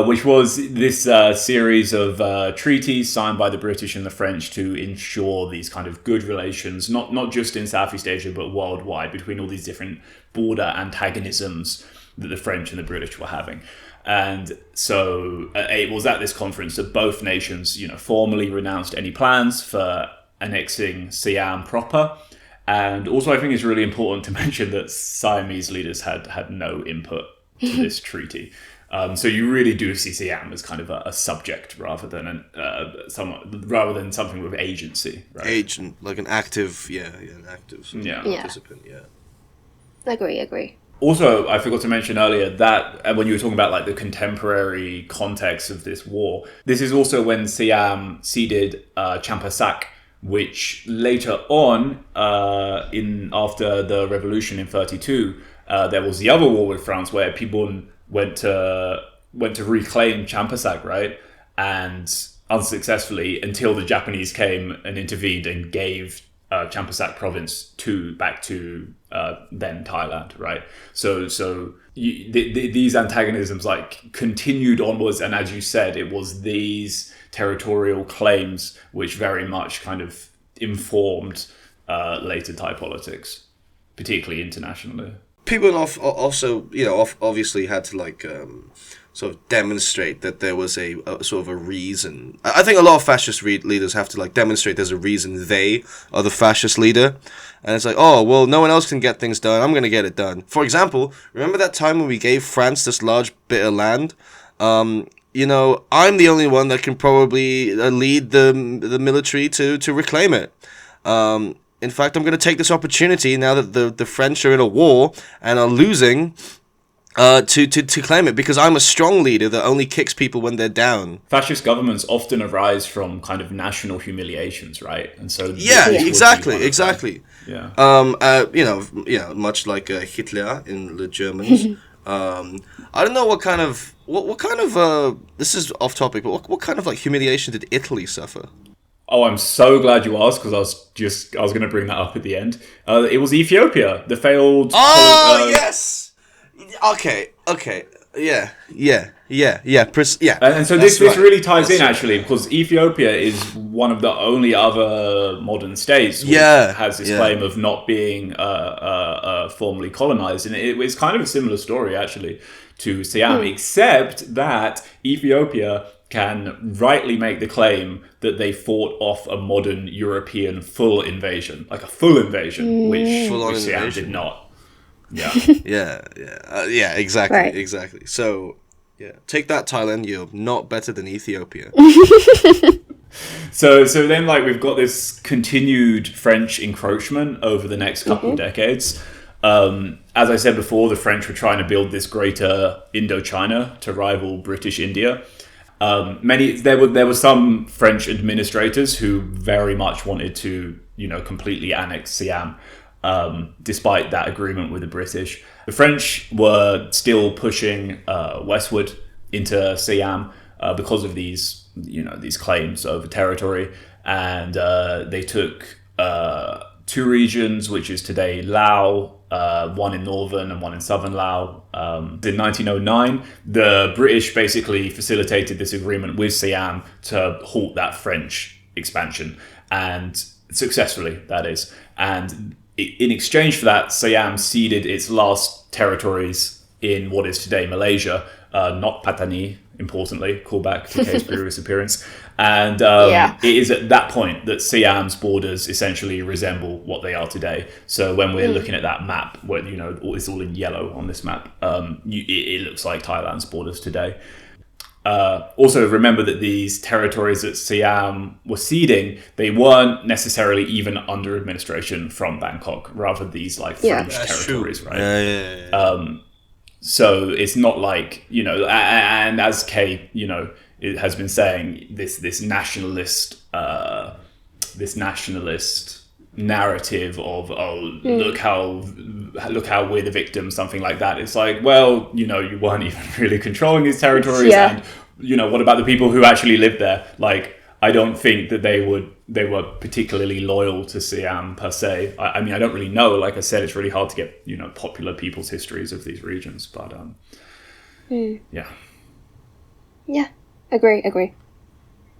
Which was this series of treaties signed by the British and the French to ensure these kind of good relations, not just in Southeast Asia, but worldwide, between all these different border antagonisms that the French and the British were having. And so it was at this conference that both nations, formally renounced any plans for annexing Siam proper. And also I think it's really important to mention that Siamese leaders had no input to this treaty. So you really do see Siam as kind of a subject rather than something with agency. Right? Agent, like an active, participant, Agree. Also, I forgot to mention earlier that when you were talking about the contemporary context of this war, this is also when Siam ceded Champasak, which later on, after the revolution in 32, there was the other war with France where Pibon went to reclaim Champasak, right? And unsuccessfully until the Japanese came and intervened and gave Champasak province back to then Thailand, right? So these antagonisms continued onwards, and as you said, it was these territorial claims which very much kind of informed later Thai politics, particularly internationally. People also, obviously had to sort of demonstrate that there was a sort of a reason. I think a lot of fascist leaders have to demonstrate there's a reason they are the fascist leader. And it's oh, well, no one else can get things done. I'm going to get it done. For example, remember that time when we gave France this large bit of land? I'm the only one that can probably lead the military to reclaim it. In fact, I'm going to take this opportunity now that the French are in a war and are losing to claim it, because I'm a strong leader that only kicks people when they're down. Fascist governments often arise from kind of national humiliations, right? And so exactly. Yeah. Much like Hitler in the Germans. I don't know what kind of this is off topic, but what kind of humiliation did Italy suffer? Oh, I'm so glad you asked, because I was going to bring that up at the end. It was Ethiopia, the failed. Yes. Okay. Yeah. And so this really ties in actually, because Ethiopia is one of the only other modern states which has this claim of not being formally colonized, and it was kind of a similar story actually to Siam, except that Ethiopia can rightly make the claim that they fought off a modern European full invasion, like a full invasion, which Siam did not. Yeah. Exactly. So, take that, Thailand. You're not better than Ethiopia. So then, we've got this continued French encroachment over the next couple of decades. As I said before, the French were trying to build this greater Indochina to rival British India. There were some French administrators who very much wanted to, completely annex Siam. Despite that agreement with the British. The French were still pushing westward into Siam because of these claims over territory, and they took 2 regions, which is today Laos, one in northern and one in southern Laos. In 1909, the British basically facilitated this agreement with Siam to halt that French expansion, and successfully, that is. And in exchange for that, Siam ceded its last territories in what is today Malaysia, not Patani, importantly, callback to Kay's previous appearance. And it is at that point that Siam's borders essentially resemble what they are today. So when we're looking at that map, where it's all in yellow on this map, it looks like Thailand's borders today. Also, remember that these territories that Siam was ceding, they weren't necessarily even under administration from Bangkok, rather these like French territories, right? So it's not like, and as Kay, it has been saying, this nationalist narrative of look how we're the victims, something like that. It's like, well, you weren't even really controlling these territories, and what about the people who actually lived there? Like, I don't think that they were particularly loyal to Siam per se. I mean, I don't really know. Like I said, it's really hard to get popular people's histories of these regions, but yeah, agree.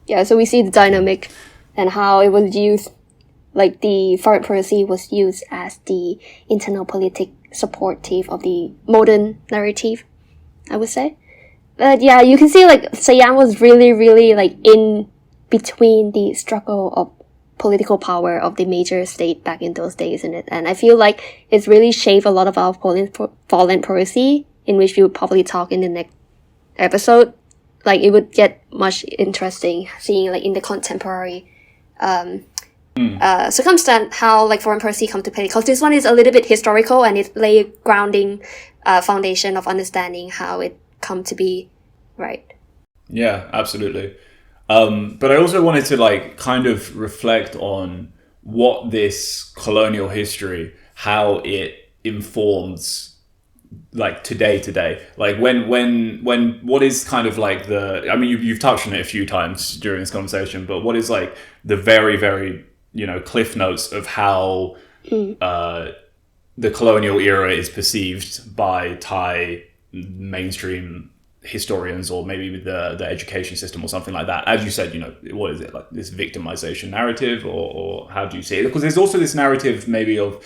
Yeah, so we see the dynamic and how it was used. Like, the foreign policy was used as the internal politic supportive of the modern narrative, I would say. But yeah, you can see, like, Siam was really, really, like, in between the struggle of political power of the major state back in those days, isn't it? And I feel like it's really shaped a lot of our foreign policy, in which we would probably talk in the next episode. Like, it would get much interesting seeing, like, in the contemporary circumstance how like foreign policy come to play, because this one is a little bit historical and it lay grounding foundation of understanding how it come to be, right? Yeah, absolutely. But I also wanted to like kind of reflect on what this colonial history, how it informs like today, like when what is kind of like you've touched on it a few times during this conversation, but what is like the very, very cliff notes of how the colonial era is perceived by Thai mainstream historians, or maybe the education system or something like that. As you said, what is it, like this victimization narrative, or how do you see it? Because there's also this narrative maybe of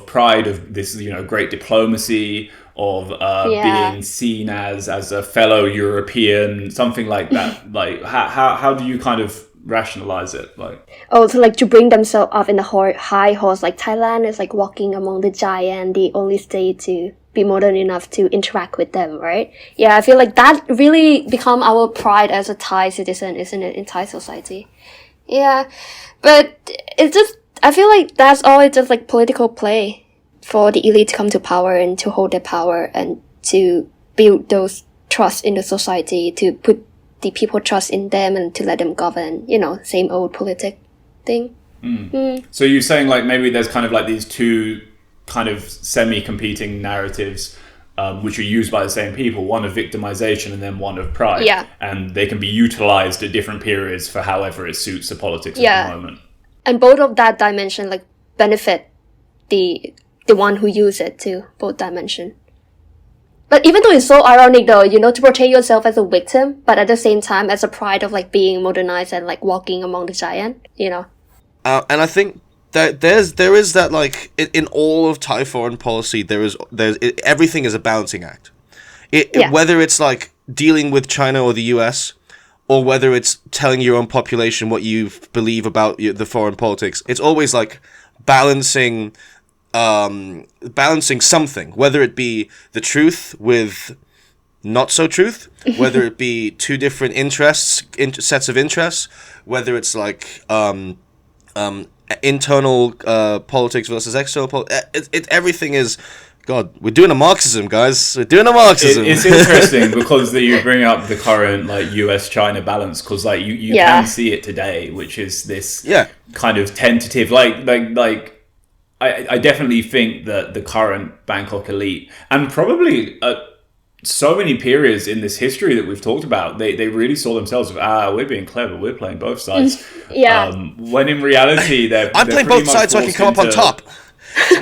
pride, of this great diplomacy, of being seen as a fellow European, something like that. Like how do you kind of rationalize it? Like, to bring themselves up in the high horse, like Thailand is like walking among the giant, the only state to be modern enough to interact with them, right? Yeah, I feel like that really become our pride as a Thai citizen, isn't it, in Thai society? Yeah, but it's just, I feel like that's always just like political play for the elite to come to power and to hold their power and to build those trust in the society, to put the people trust in them and to let them govern, same old politic thing. So you're saying like maybe there's kind of like these two kind of semi-competing narratives which are used by the same people, one of victimization and then one of pride. Yeah. And they can be utilized at different periods for however it suits the politics of the moment. And both of that dimension like benefit the one who use it too, both dimension. But even though it's so ironic though, to portray yourself as a victim, but at the same time as a pride of like being modernized and like walking among the giant, And I think that there is that like in all of Thai foreign policy, everything is a balancing act. Whether it's like dealing with China or the US, or whether it's telling your own population what you believe about the foreign politics, it's always like balancing something, whether it be the truth with not so truth, whether it be two different sets of interests, whether it's like internal politics versus external politics. Everything is, God, we're doing a Marxism, guys. We're doing a Marxism. It's interesting because you bring up the current like US-China balance, because like you can see it today, which is this kind of tentative, like I definitely think that the current Bangkok elite, and probably so many periods in this history that we've talked about, they really saw themselves as, we're being clever, we're playing both sides. Yeah. When in reality, I'm playing both sides so I can come up on top.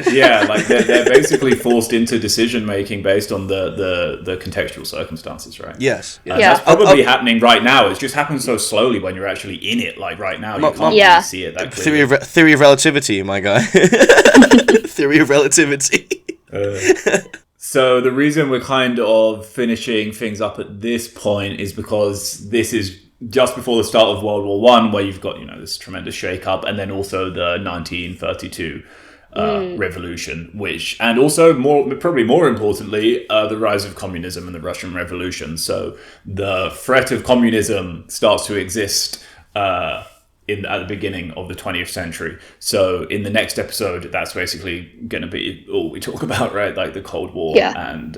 Yeah, like they're basically forced into decision making based on the contextual circumstances, right? Yes. And that's probably happening right now. It's just happened so slowly when you're actually in it. Like right now, you can't really see it that clearly. Theory of relativity, my guy. Theory of relativity. So the reason we're kind of finishing things up at this point is because this is just before the start of World War One, where you've got this tremendous shake-up, and then also the 1932 revolution, and also probably more importantly, the rise of communism and the Russian Revolution. So the threat of communism starts to exist at the beginning of the 20th century. So in the next episode, that's basically going to be all we talk about, right? Like the Cold War and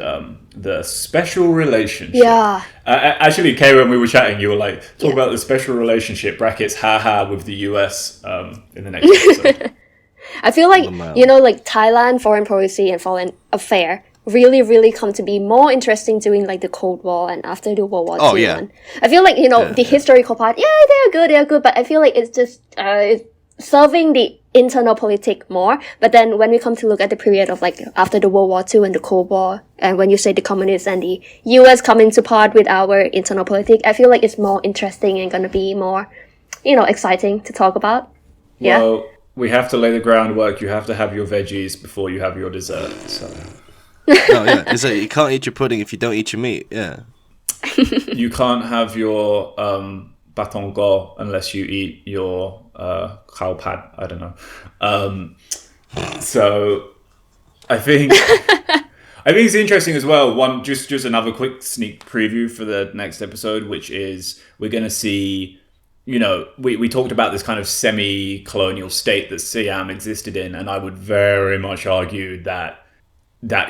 the special relationship. Yeah. Actually, Kay, when we were chatting, you were like, talk about the special relationship, brackets, haha, with the US in the next episode. I feel like, like Thailand foreign policy and foreign affair really, really come to be more interesting during like the Cold War and after the World War II. Oh, yeah. And I feel like, the historical part, they're good, but I feel like it's just it's serving the internal politic more. But then when we come to look at the period of like after the World War II and the Cold War, and when you say the communists and the US come into part with our internal politic, I feel like it's more interesting and going to be more, exciting to talk about. Yeah. Well, we have to lay the groundwork. You have to have your veggies before you have your dessert. So. Oh yeah, it's like you can't eat your pudding if you don't eat your meat. Yeah. You can't have your baton go unless you eat your khao pad. I don't know. So I think it's interesting as well. One just another quick sneak preview for the next episode, which is we're going to see. We talked about this kind of semi-colonial state that Siam existed in, and I would very much argue that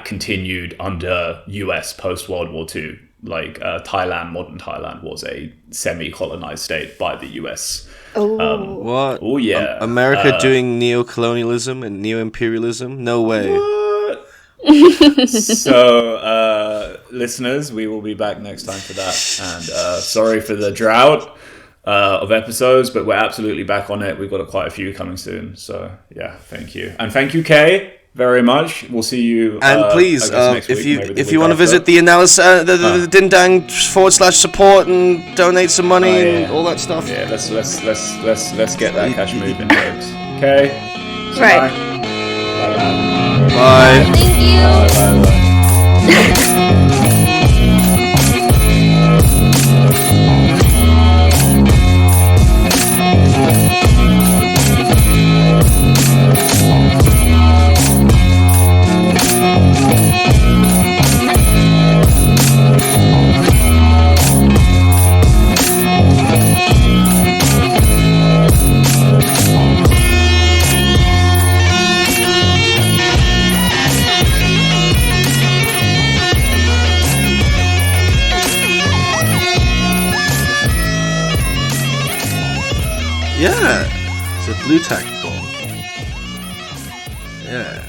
continued under US post-World War II. Like modern Thailand was a semi-colonized state by the US. What? Oh, yeah. America doing neo-colonialism and neo-imperialism? No way. What? So, listeners, we will be back next time for that. And sorry for the drought of episodes, but we're absolutely back on it. We've got quite a few coming soon. So, yeah, thank you. And thank you, Kay, very much. We'll see you. And please, if you want to visit the analysis, the Din Deng /support and donate some money and all that stuff. Yeah, let's get that cash moving, folks. Okay. Right. Bye. Bye. Thank you. Bye. Yeah, it's a blue tack ball. Yeah.